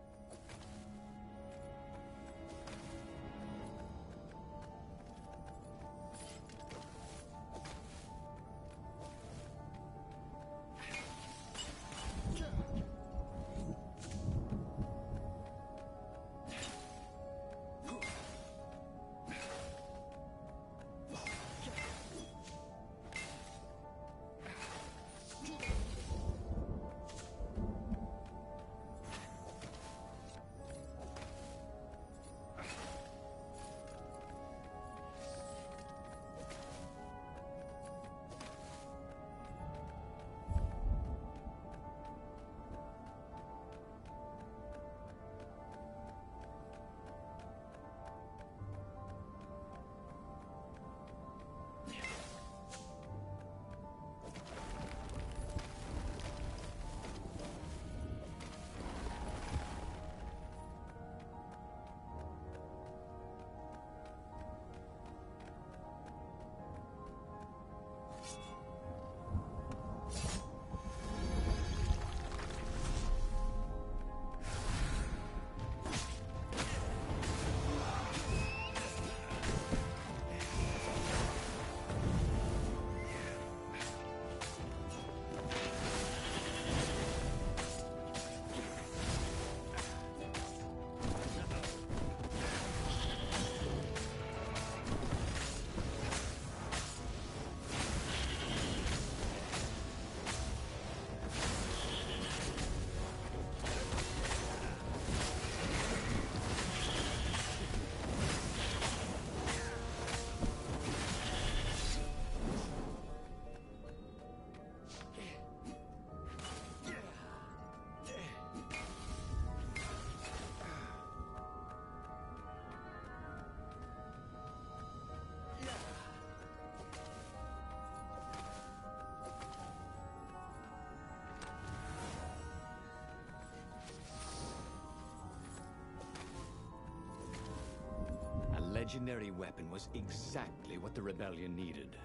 Legendary weapon was exactly what the rebellion needed.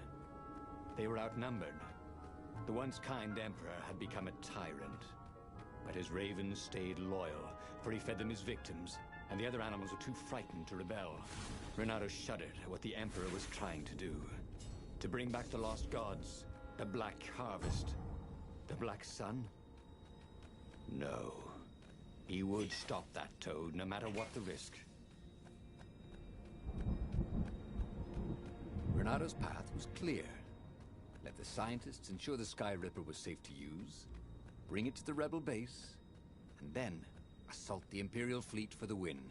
They were outnumbered. The once kind emperor had become a tyrant. But his ravens stayed loyal, for he fed them his victims, and the other animals were too frightened to rebel. Renato shuddered at what the emperor was trying to do. To bring back the lost gods, the Black Harvest, the Black Sun? No. He would stop that toad, no matter what the risk. Renado's path was clear. Let the scientists ensure the Sky Ripper was safe to use, bring it to the rebel base, and then assault the Imperial fleet for the win.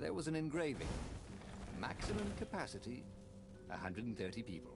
There was an engraving. Maximum capacity, 130 people.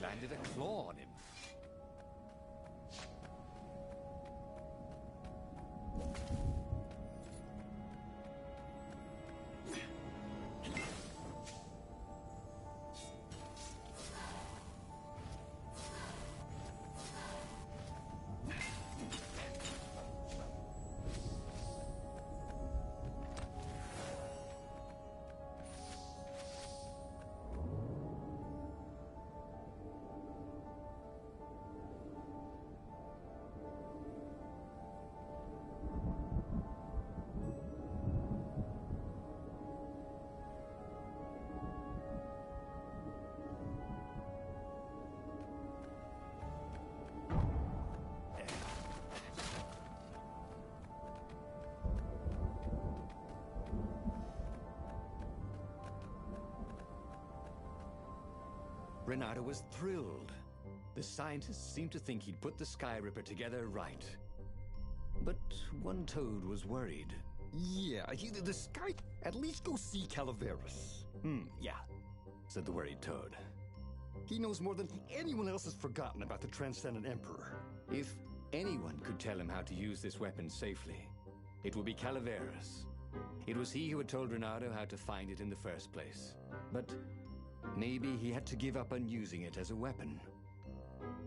Landed a claw on him. Renado was thrilled. The scientists seemed to think he'd put the Sky Ripper together right. But one Toad was worried. Yeah, the Sky... At least go see Calaveras. Yeah, said the worried Toad. He knows more than anyone else has forgotten about the Transcendent Emperor. If anyone could tell him how to use this weapon safely, it would be Calaveras. It was he who had told Renado how to find it in the first place. But maybe he had to give up on using it as a weapon.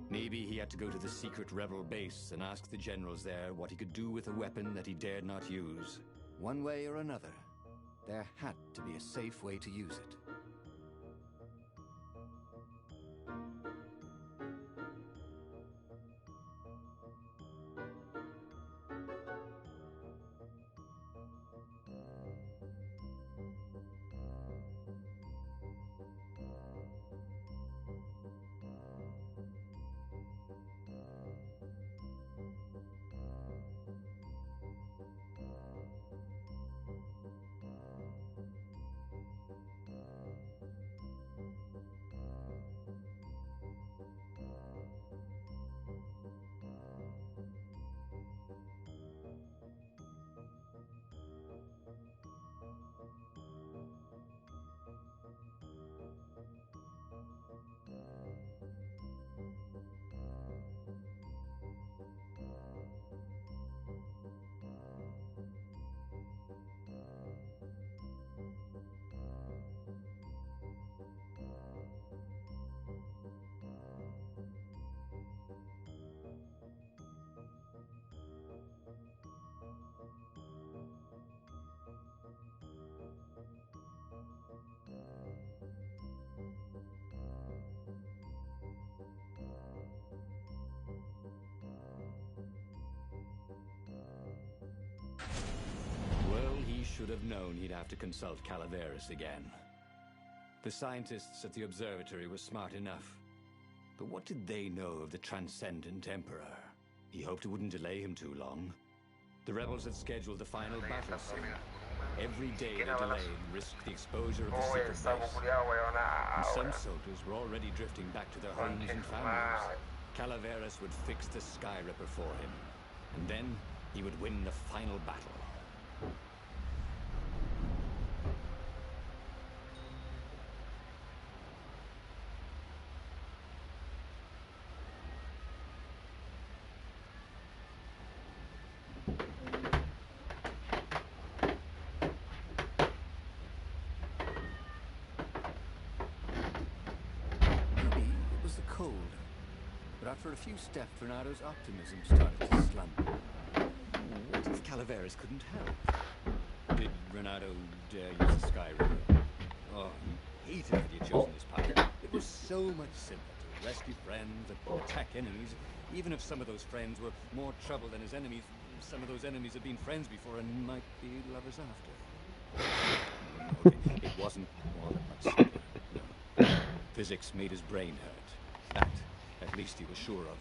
Maybe he had to go to the secret rebel base and ask the generals there what he could do with a weapon that he dared not use. One way or another, there had to be a safe way to use it. should have known he'd have to consult Calaveras again. The scientists at the observatory were smart enough. But what did they know of the Transcendent Emperor? He hoped it wouldn't delay him too long. The rebels had scheduled the final battle soon. Every day they delayed risked the exposure of the secret base. And some soldiers were already drifting back to their homes and families. Calaveras would fix the Sky Ripper for him. And then he would win the final battle. But after a few steps, Renado's optimism started to slump. What if Calaveras couldn't help? Did Renado dare use the Sky Ripper? Oh, he hated that he had chosen his path. It was so much simpler to rescue friends and attack enemies. Even if some of those friends were more trouble than his enemies, some of those enemies had been friends before and might be lovers after. Okay, it wasn't all that much simpler. No. Physics made his brain hurt. That, at least he was sure of.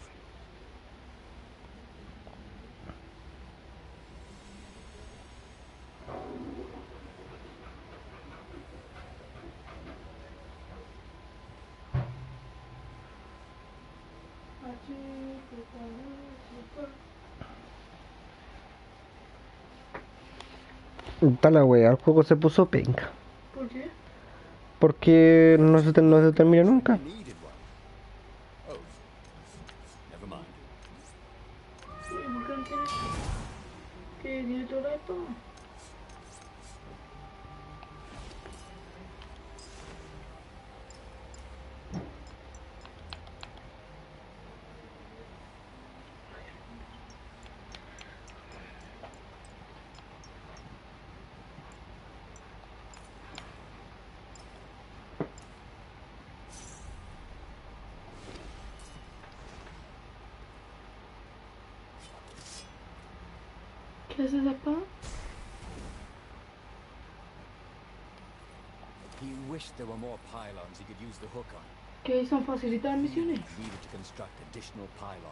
Está la wea, el juego se puso penca. ¿Por qué? Porque no se termina nunca. ¿Por qué no tiene? ¿Qué tiene todo esto? ¿Qué hace esa espada? He wished there were more pylons he could use the hook on. ¿Qué son facilitar misiones? He needed to construct additional pylons.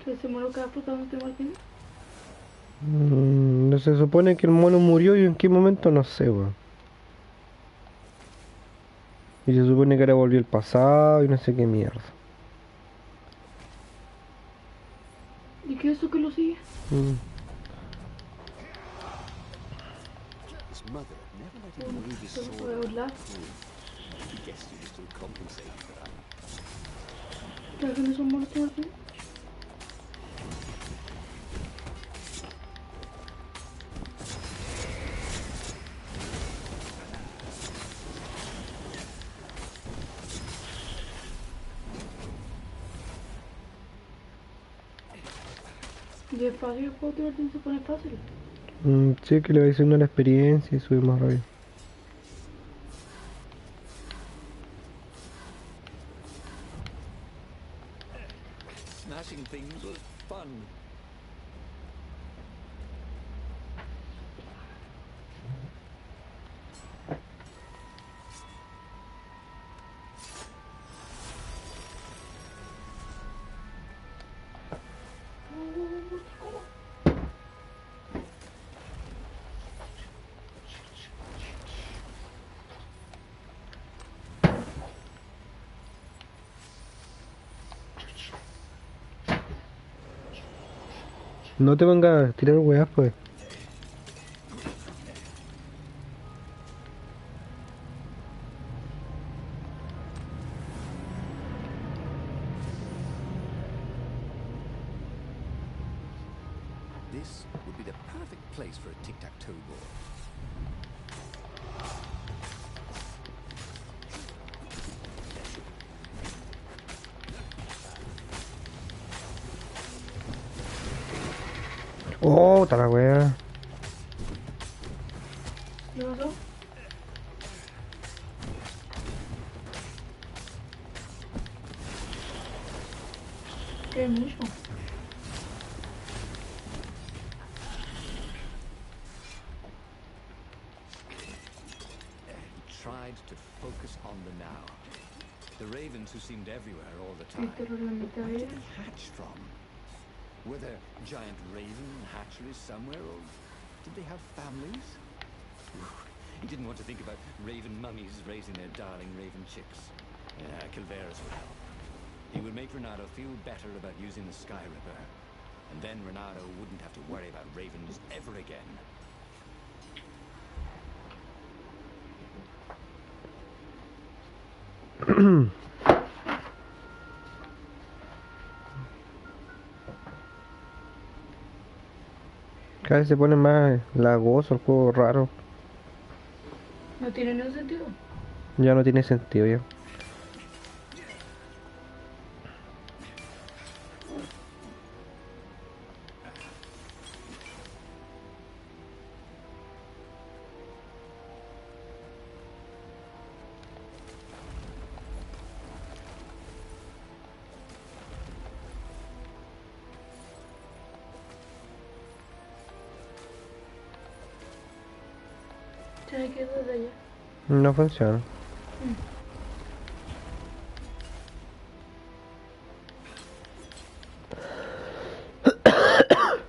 ¿Que se mono queda flotando este Martín? No se supone que el mono murió y en qué momento no sé, weón. Y se supone que ahora volvió el pasado y no sé qué mierda. ¿Y qué es eso que lo sigue? His mother never let him move his ¿Se sword. puede burlar? He guessed he was still compensating for that. ¿Qué hacen esos monos, Martín? ¿Y es fácil el juego, Martín? ¿Se pone fácil? Sí, que le va diciendo la experiencia y sube más rápido. Smashing things was fun. No te pongas a tirar weas, pues. This would be the perfect place for a tic-tac-toe board. Oh, está la wea. ¿Qué pasó? Sí, mucho. He tried to focus on the now. The ravens who seemed everywhere all the Y time. te lo remite Where ahí. did they hatch from? Were there giant raven hatcheries somewhere, or did they have families? He didn't want to think about raven mummies raising their darling raven chicks. Calveras would help. He would make Renato feel better about using the Sky Ripper. And then Renato wouldn't have to worry about ravens ever again. Cada vez se pone más lagoso el juego, raro. No tiene ningún sentido. Ya no tiene sentido ya. Tiene que ir desde allá. No funciona.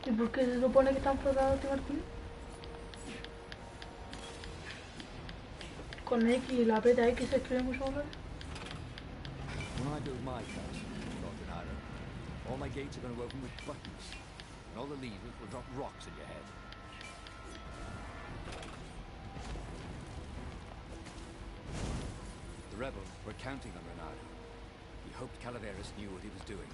¿Y por qué se supone que están flotados este martillo? Con X y la aprieta X se escribe mucho más rápido. When I build my castle, thought Renato, all my gates are going to open with buttons, and all the levers will drop rocks at your head. The rebels were counting on Renato. He hoped Calaveras knew what he was doing.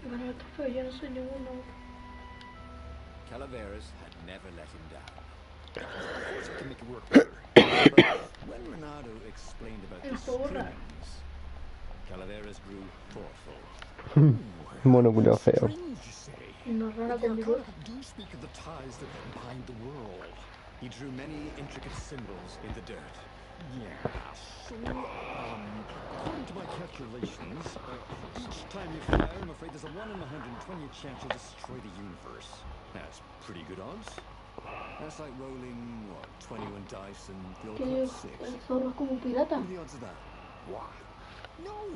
Bueno, esto feo, yo no soy ninguno. Calaveras had never let him down. Of course he can make it work better. But when Renato explained about the strings, Calaveras grew thoughtful. Mono culiao feo. Strings, you say? Una rara Your con bigote. God do speak of the ties that bind the world. He drew many intricate symbols in the dirt. Yeah, so, according to my calculations, each time you fire, I'm afraid there's a 1 in 120 chance you'll destroy the universe. That's pretty good odds. That's like rolling, what, 21 dice and you'll Que cut el 6. zorro es como un pirata. What are the odds of that? What? No!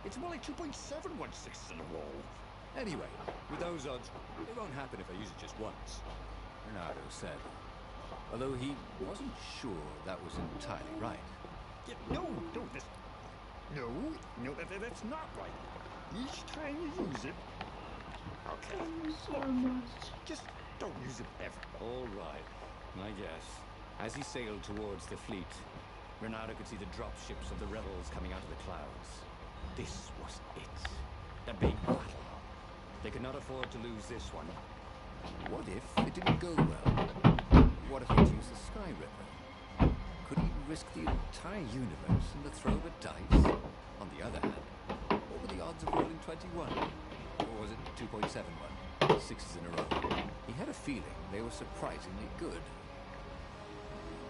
It's more like 2.716 in a roll. Anyway, with those odds, it won't happen if I use it just once, Renato said. Although he wasn't sure that was entirely right. Yeah, no, that's not right. Each time you use it... Okay, just don't use it ever. All right, I guess. As he sailed towards the fleet, Renato could see the dropships of the rebels coming out of the clouds. This was it. The big battle. They could not afford to lose this one. What if it didn't go well? What if he'd used the Sky Ripper? Could he risk the entire universe in the throw of a dice? On the other hand, what were the odds of rolling 21? Or was it 2.71? 6s in a row. He had a feeling they were surprisingly good.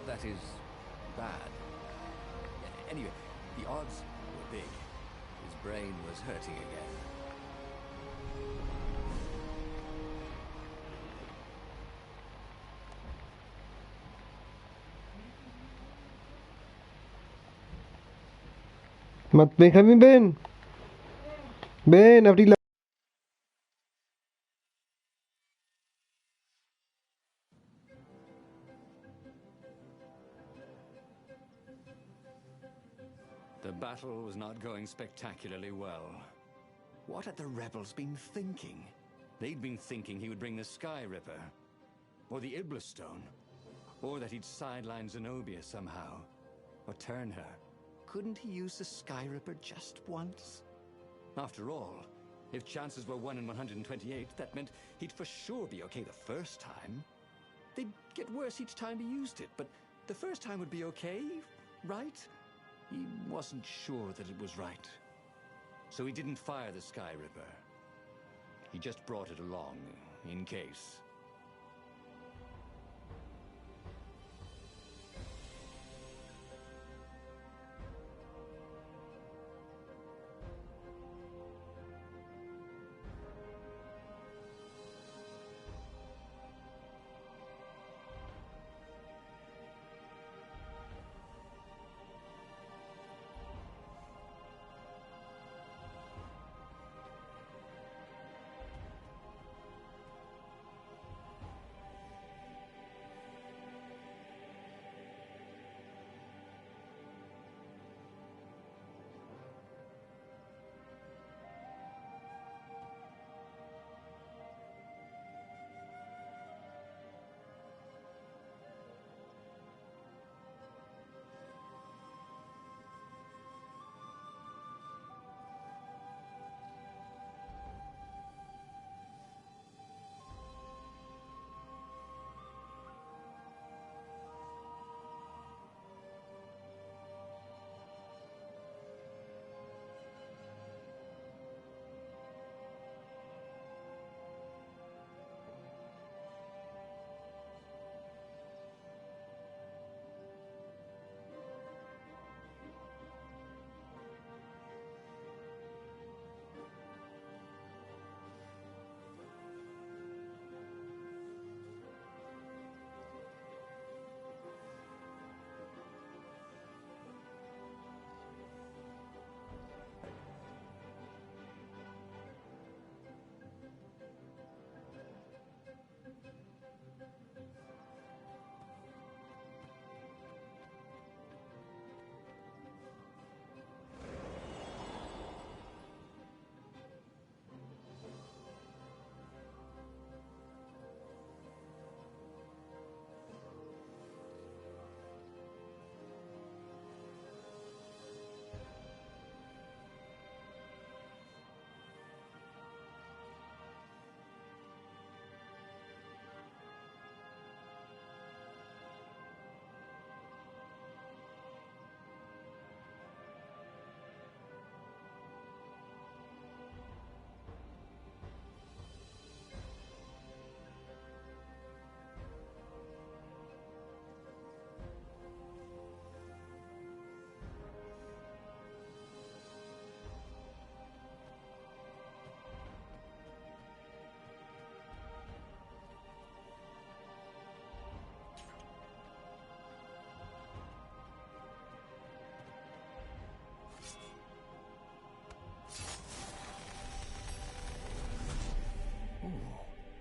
That is, bad. Anyway, the odds were big. His brain was hurting again. Benjamín, ven. Ven, abrí la... The battle was not going spectacularly well. What had the rebels been thinking? They'd been thinking he would bring the Sky Ripper, or the Iblis Stone, or that he'd sideline Zenobia somehow, or turn her, couldn't he use the Sky Ripper just once? After all, if chances were 1 in 128, that meant he'd for sure be okay the first time. They'd get worse each time he used it, but the first time would be okay, right? He wasn't sure that it was right. So he didn't fire the Sky Ripper. He just brought it along, in case.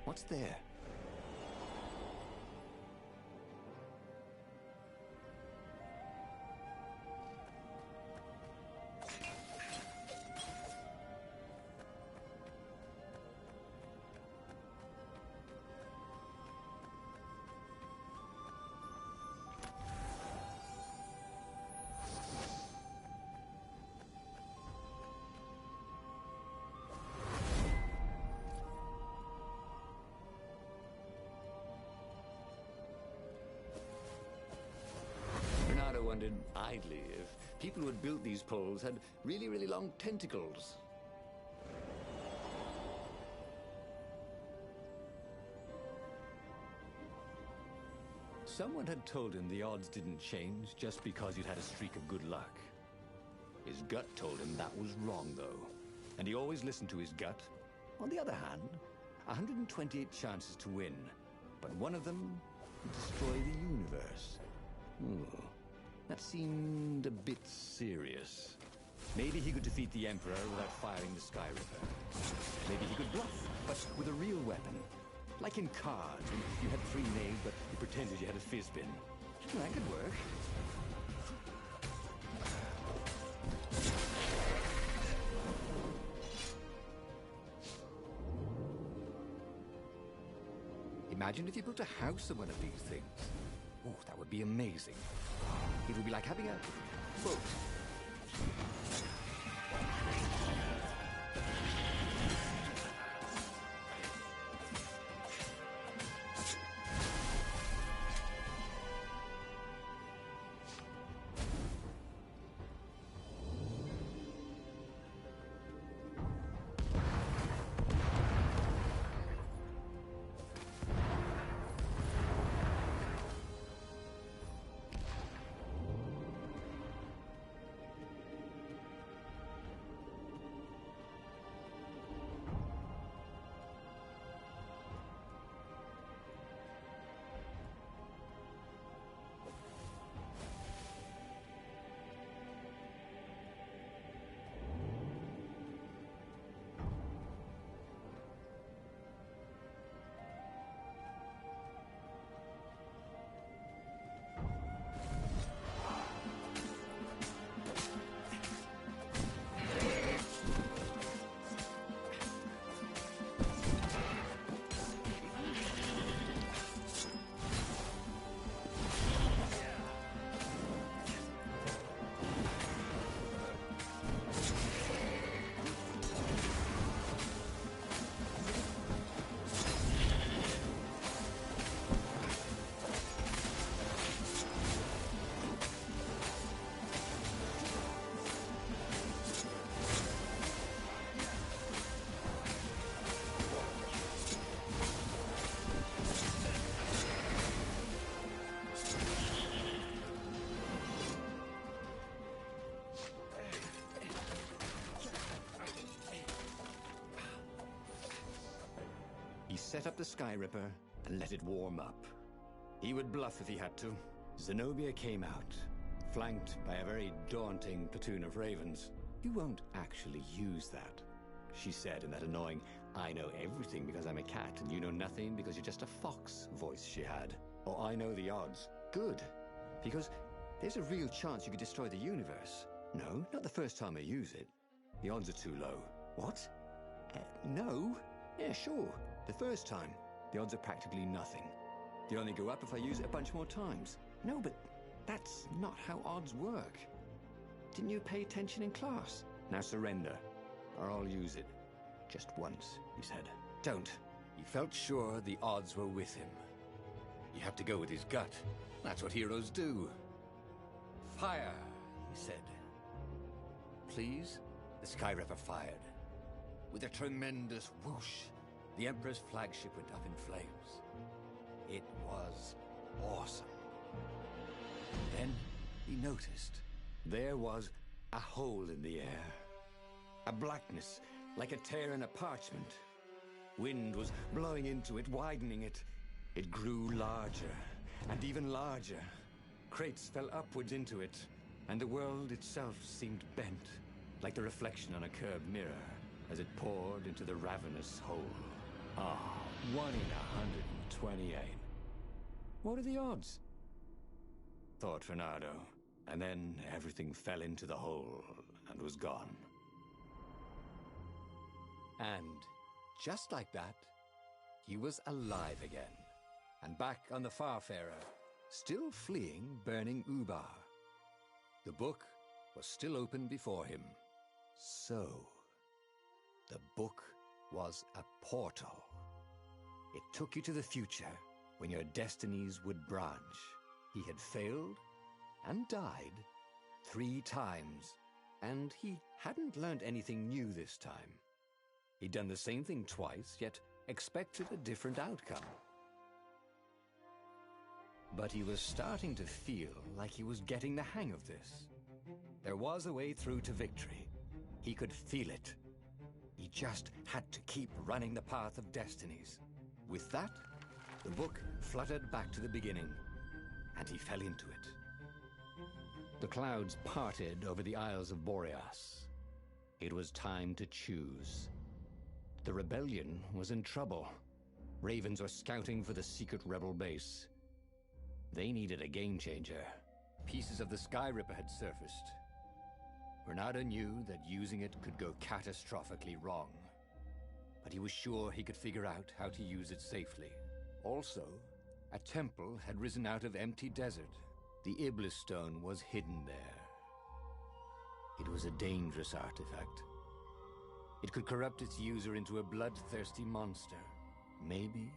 What's there? I wondered idly if people who had built these poles had really, really long tentacles. Someone had told him the odds didn't change just because he'd had a streak of good luck. His gut told him that was wrong, though, and he always listened to his gut. On the other hand, 128 chances to win, but one of them would destroy the universe. Ooh. That seemed a bit serious. Maybe he could defeat the Emperor without firing the Sky Ripper. Maybe he could bluff, but with a real weapon. Like in cards, when you had 3 knaves, but you pretended you had a fizz-bin. That could work. Imagine if you built a house on one of these things. Oh, that would be amazing. It would be like having a boat set up the Sky Ripper and let it warm up. He would bluff if he had to. Zenobia came out, flanked by a very daunting platoon of ravens. You won't actually use that, she said in that annoying, I know everything because I'm a cat and you know nothing because you're just a fox voice she had. Or I know the odds. Good, because there's a real chance you could destroy the universe. No, not the first time I use it. The odds are too low. What? No? Yeah, sure. The first time, the odds are practically nothing. They only go up if I use it a bunch more times. No, but that's not how odds work. Didn't you pay attention in class? Now surrender, or I'll use it. Just once, he said. Don't. He felt sure the odds were with him. You have to go with his gut. That's what heroes do. Fire, he said. Please? The Sky Ripper fired. With a tremendous whoosh, the Emperor's flagship went up in flames. It was awesome. Then he noticed there was a hole in the air. A blackness, like a tear in a parchment. Wind was blowing into it, widening it. It grew larger, and even larger. Crates fell upwards into it, and the world itself seemed bent, like the reflection on a curved mirror, as it poured into the ravenous hole. Ah, 1 in 128. What are the odds? Thought Renato, and then everything fell into the hole and was gone. And just like that, he was alive again, and back on the Farfarer, still fleeing burning Ubar. The book was still open before him. So, the book was a portal. It took you to the future, when your destinies would branch. He had failed and died 3 times, and he hadn't learned anything new this time. He'd done the same thing twice, yet expected a different outcome. But he was starting to feel like he was getting the hang of this. There was a way through to victory. He could feel it. He just had to keep running the path of destinies. With that, the book fluttered back to the beginning, and he fell into it. The clouds parted over the Isles of Boreas. It was time to choose. The rebellion was in trouble. Ravens were scouting for the secret rebel base. They needed a game changer. Pieces of the Sky Ripper had surfaced. Renato knew that using it could go catastrophically wrong, but he was sure he could figure out how to use it safely. Also, a temple had risen out of empty desert. The Iblis stone was hidden there. It was a dangerous artifact. It could corrupt its user into a bloodthirsty monster. Maybe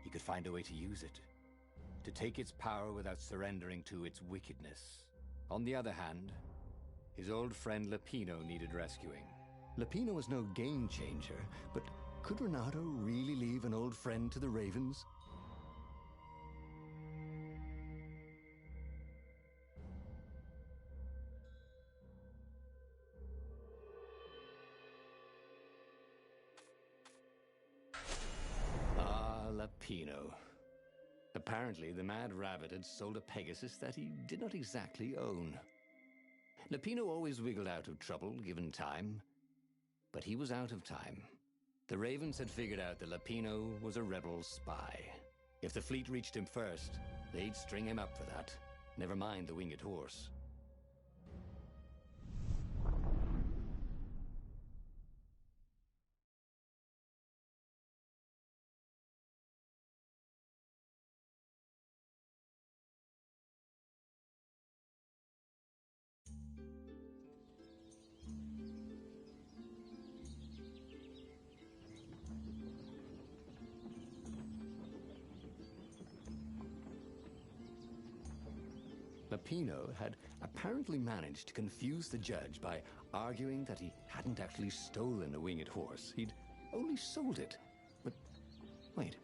he could find a way to use it, to take its power without surrendering to its wickedness. On the other hand, his old friend Lapino needed rescuing. Lapino was no game changer, but could Renato really leave an old friend to the Ravens? Ah, Lapino. Apparently, the Mad Rabbit had sold a Pegasus that he did not exactly own. Lapino always wiggled out of trouble, given time. But he was out of time. The Ravens had figured out that Lapino was a rebel spy. If the fleet reached him first, they'd string him up for that. Never mind the winged horse. Lapino had apparently managed to confuse the judge by arguing that he hadn't actually stolen a winged horse. He'd only sold it. But wait,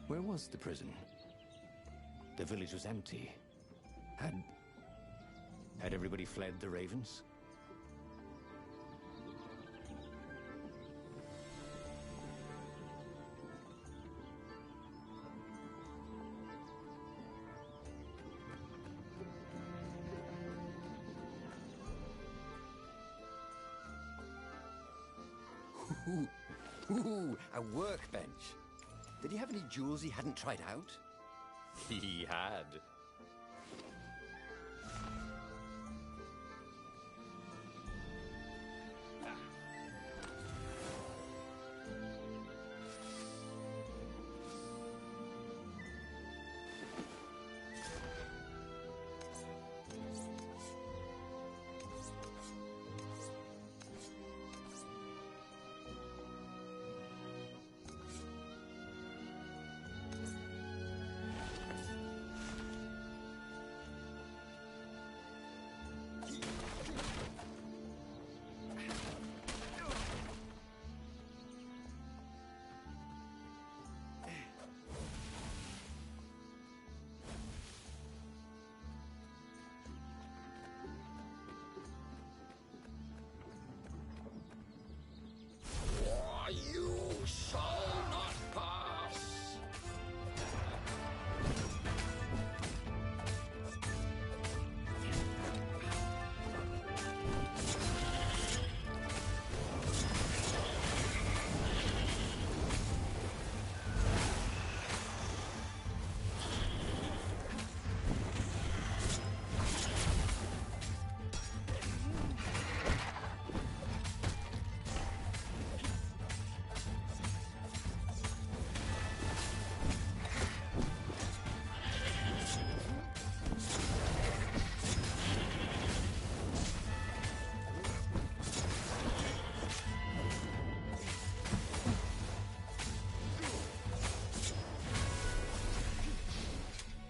where was the prison? The village was empty. Had everybody fled the Ravens? Ooh, a workbench. Did he have any jewels he hadn't tried out? He had. You shall not pass!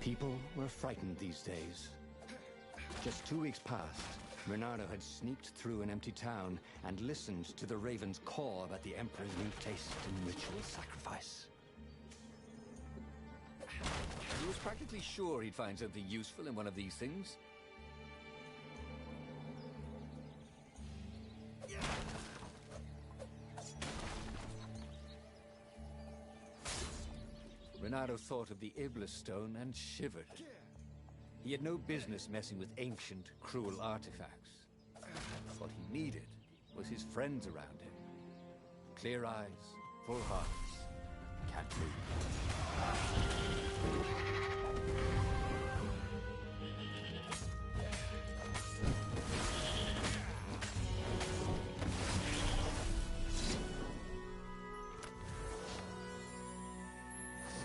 People were frightened these days. Just 2 weeks past, Reynardo had sneaked through an empty town and listened to the ravens caw about the Emperor's new taste in ritual sacrifice. He was practically sure he'd find something useful in one of these things. Reynardo thought of the Iblis stone and shivered. He had no business messing with ancient, cruel artifacts. What he needed was his friends around him. Clear eyes, full hearts, can't lose.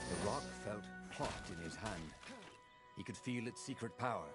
The rock felt hot in his hand. He could feel its secret power.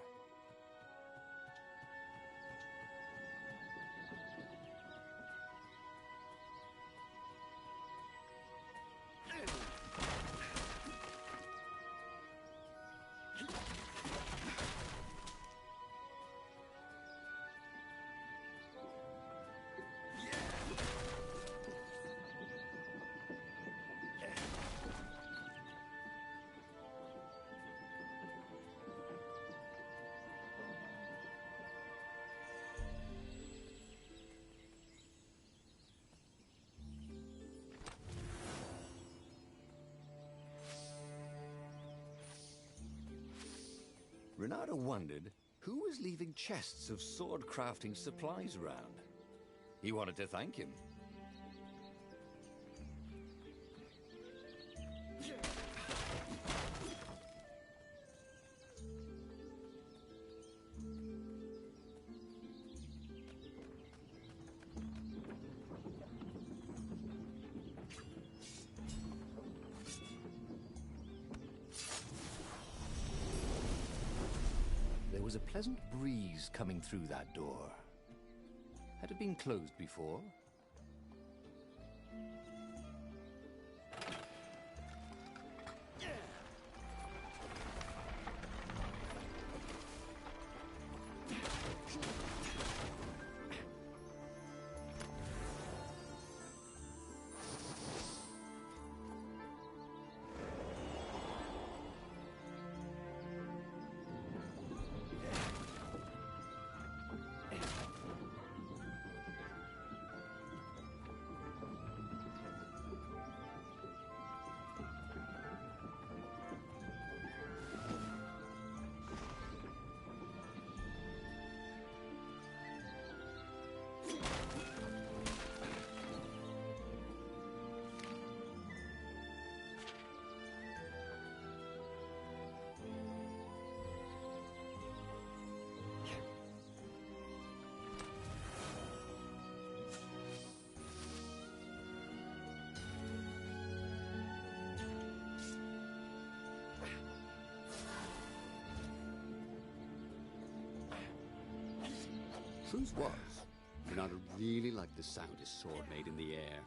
Reynardo wondered who was leaving chests of sword-crafting supplies around. He wanted to thank him. There was a pleasant breeze coming through that door. Had it been closed before? truth was, Renata really liked the sound his sword made in the air.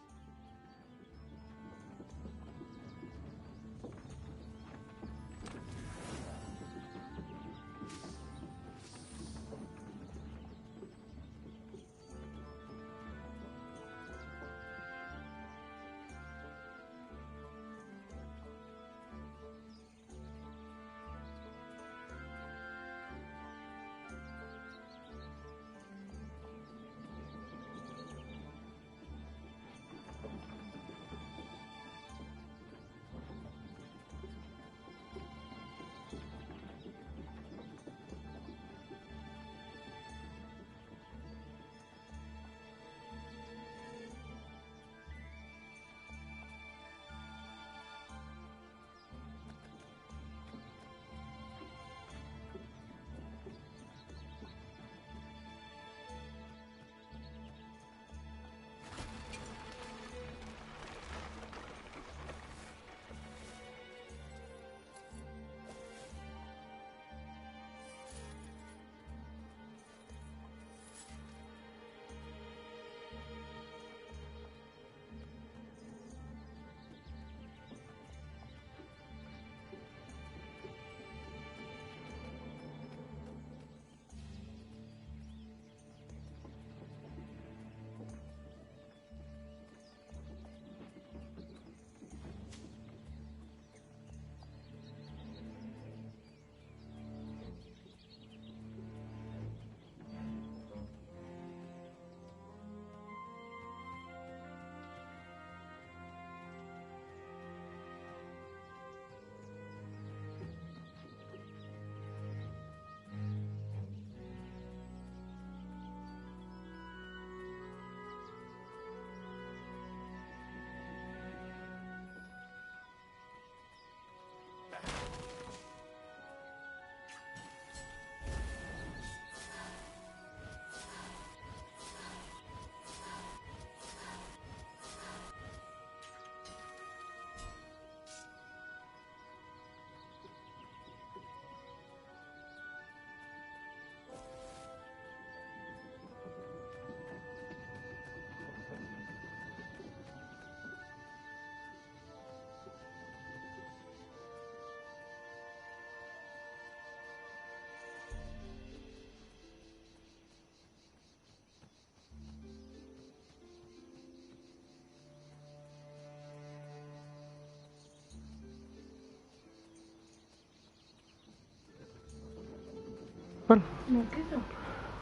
Bueno, No queda.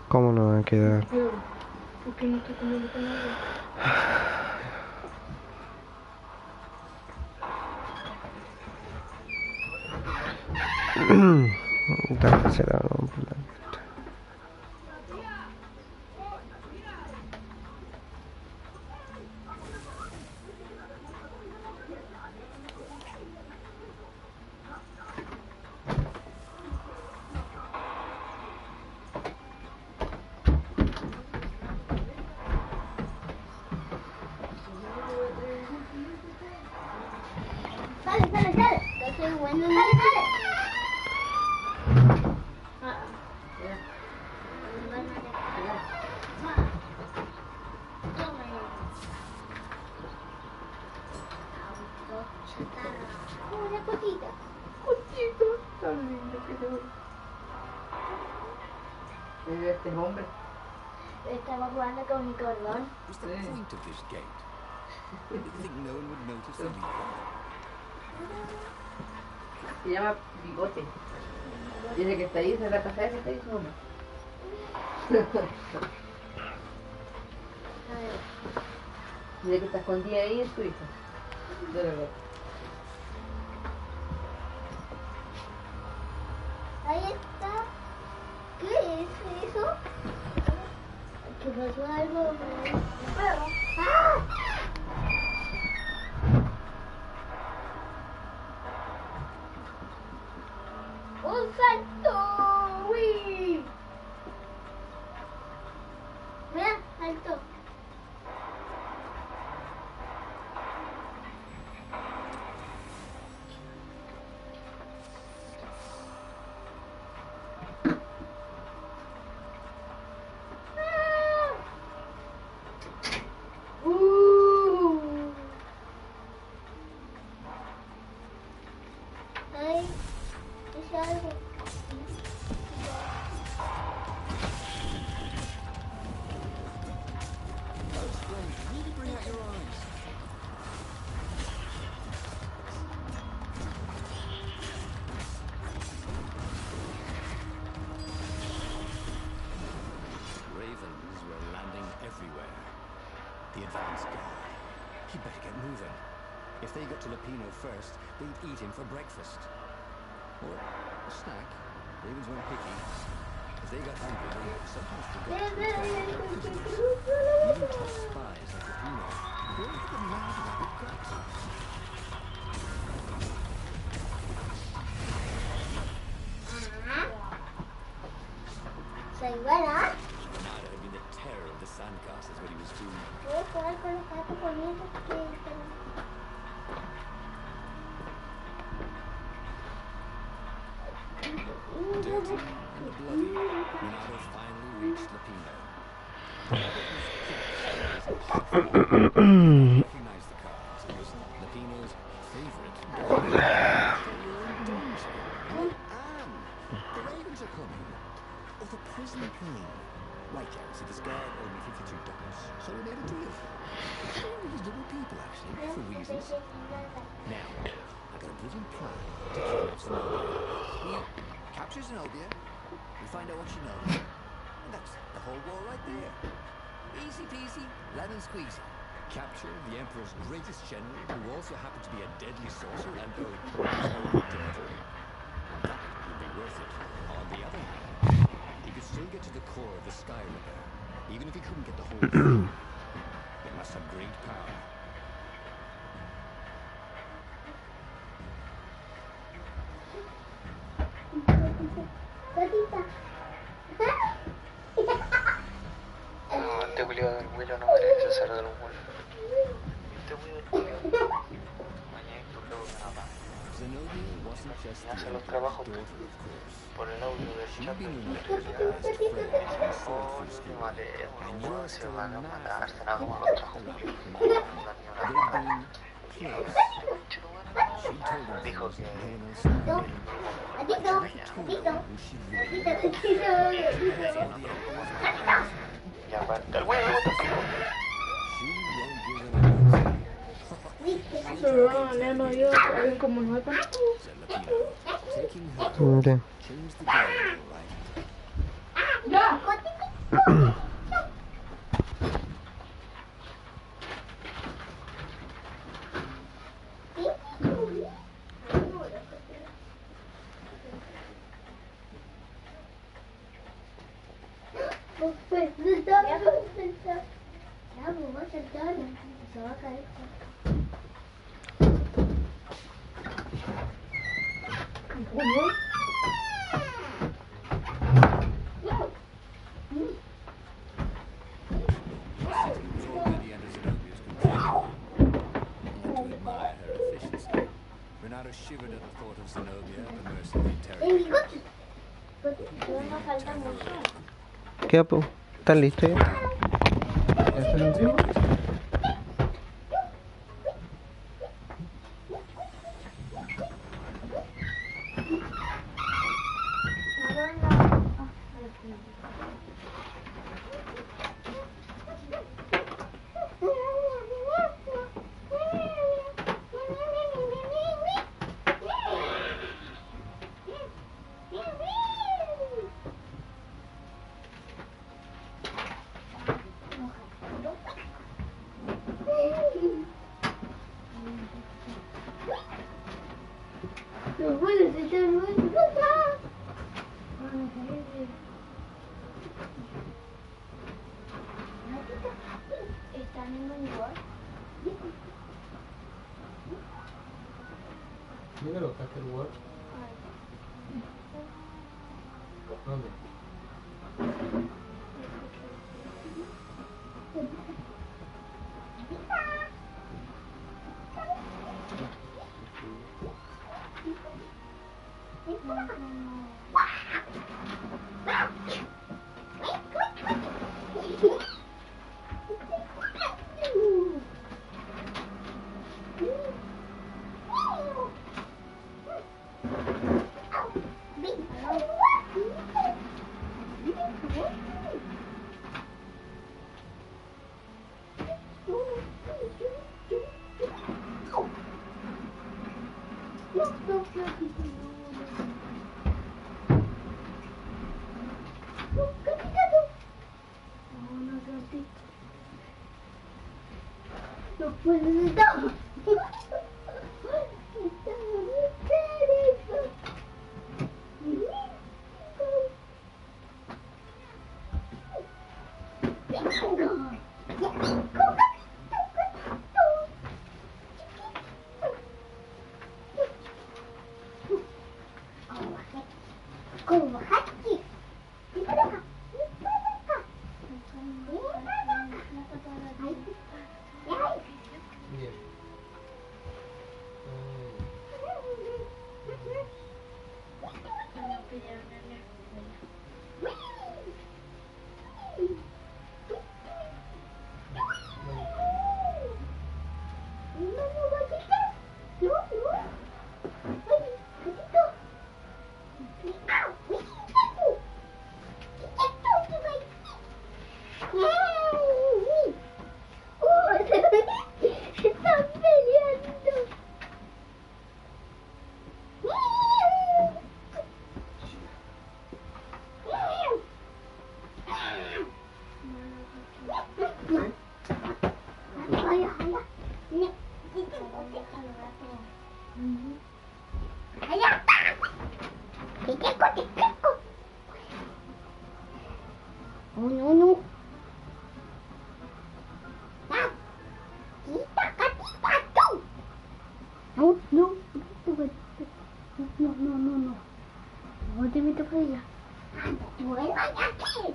¿cómo no va a quedar? Pero, ¿por qué no te comiendo con agua? Tal será, ¿no? Dale, dale, dale. Yo soy bueno. Dale, dale. Una cosita. Cosita, tan lindo que se ve. Este es hombre. Estaba jugando con mi cordón. What's the point of this gate? Did you think no one would notice the lever? Se llama bigote. Dice que está ahí, esa es la casa que está ahí, su mamá. A ver. Dice que está escondida ahí, es tu hija. De verdad. Ahí está. ¿Qué es eso? ¿Qué pasó algo? Un perro. ¡Ah! ¡Un salto! ¡Uy! Mira, salto. ¡Ah! The advance guard. He'd better get moving. If they got to Lapino first, they'd eat him for breakfast. Or a snack. Ravens weren't picky. If they got hungry, they sometimes forgot to return their prisoners. Even top spies like Lapino. They all had the mad rabbit guts. Soy buena. Renata had been the terror of the sandcastles when he was 2. Voy a jugar con los gatos poniendo que... Dirty and bloody, Renato finally reached Lapino. Recognized the cards. It was Lapino's favorite. Anne, the Ravens are coming. Oh, the prison plane. Right, Jerry, so this guard owed me $52, so we made a deal. They're reasonable people, actually, for reasons. Now, I got a brilliant plan to kidnap Zenobia. We capture Zenobia, we find out what she knows, and that's the whole war right there. Easy peasy, lemon squeezy. Capture the Emperor's greatest general, who also happened to be a deadly sorcerer and owed his own daughter. That would be worth it. On the other hand, he could still get to the core of the Sky Ripper, even if he couldn't get the whole thing. It must have great power. Gatita. No, este culiado del vuelo no merece ser del vuelo. Este culiado del vuelo. Mañana tu luego nada más. Y hace los trabajos por el audio del chat del coño, vale, se van a matar, se van a como los trabajos dijo que ya falta el huevo. Pero no, yo como no hay Mira. Ya, vamos a saltar. Se va a caer. Renato shivered at the thought of Zenobia at the mercy of the interrogator. No falta mucho. ¿Qué, po? ¿Están listos ya? No puedes echar más. ¿Están en un lugar? Mira lo que hace el Word. ¿Dónde? No puedo estar. Como aquí. Bien. Están peleando. Oh no no. No, no, no, no, no, no. No te metas por allá. Vuelvan aquí.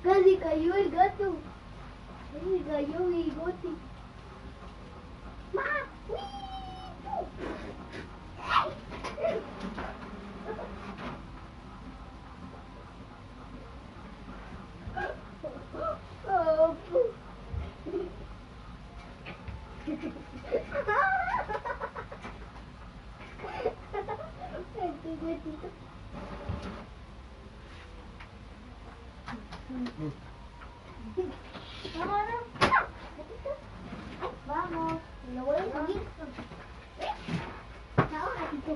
Casi cayó el gato. Casi cayó mi bigote. Vamos, lo voy a seguir. Chao, gatito.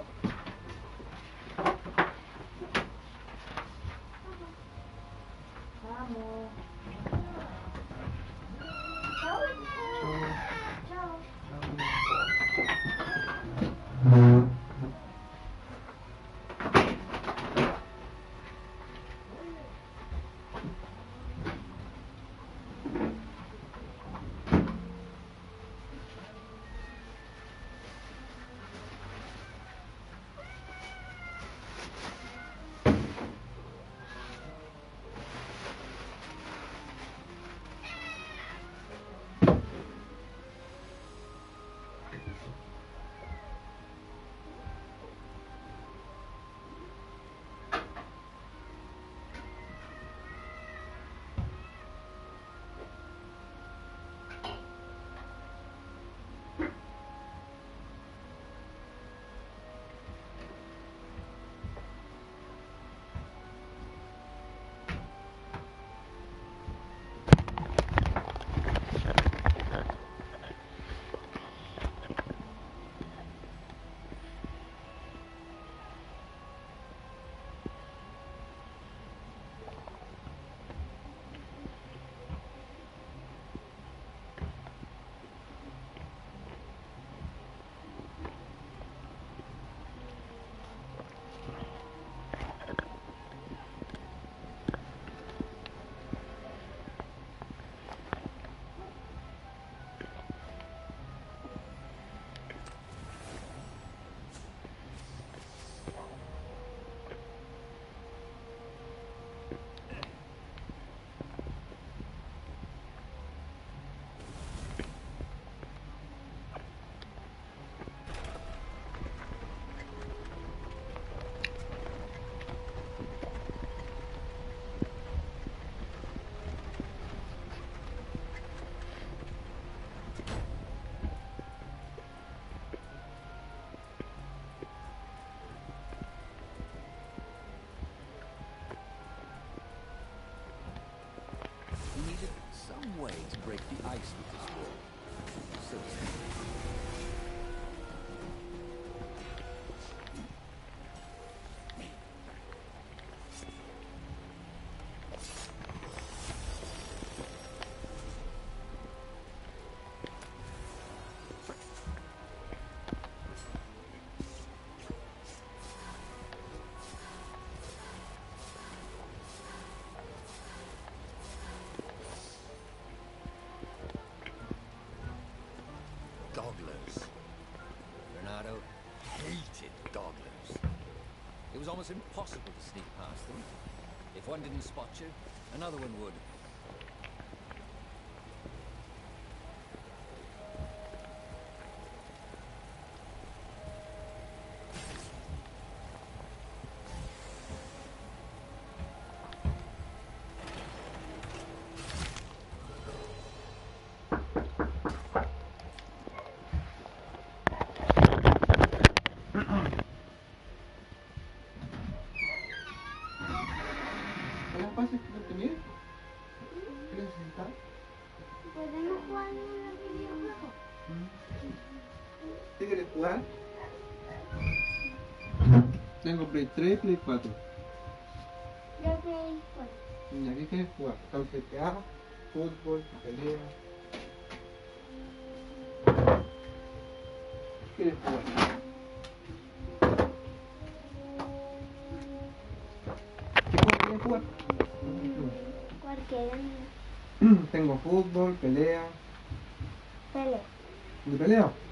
Vamos. Chao, gatito. Chao. was almost impossible to sneak past them. If one didn't spot you, another one would. ¿Podemos jugar en el videojuego? ¿Qué quieres jugar? Tengo Play 3 y Play 4. Yo Play 4. ¿Y qué quieres jugar? GTA, fútbol, pelea. ¿Qué quieres jugar? ¿Qué juego quieres jugar? Cualquiera. Tengo fútbol, pelea. Pelea. ¿De pelea?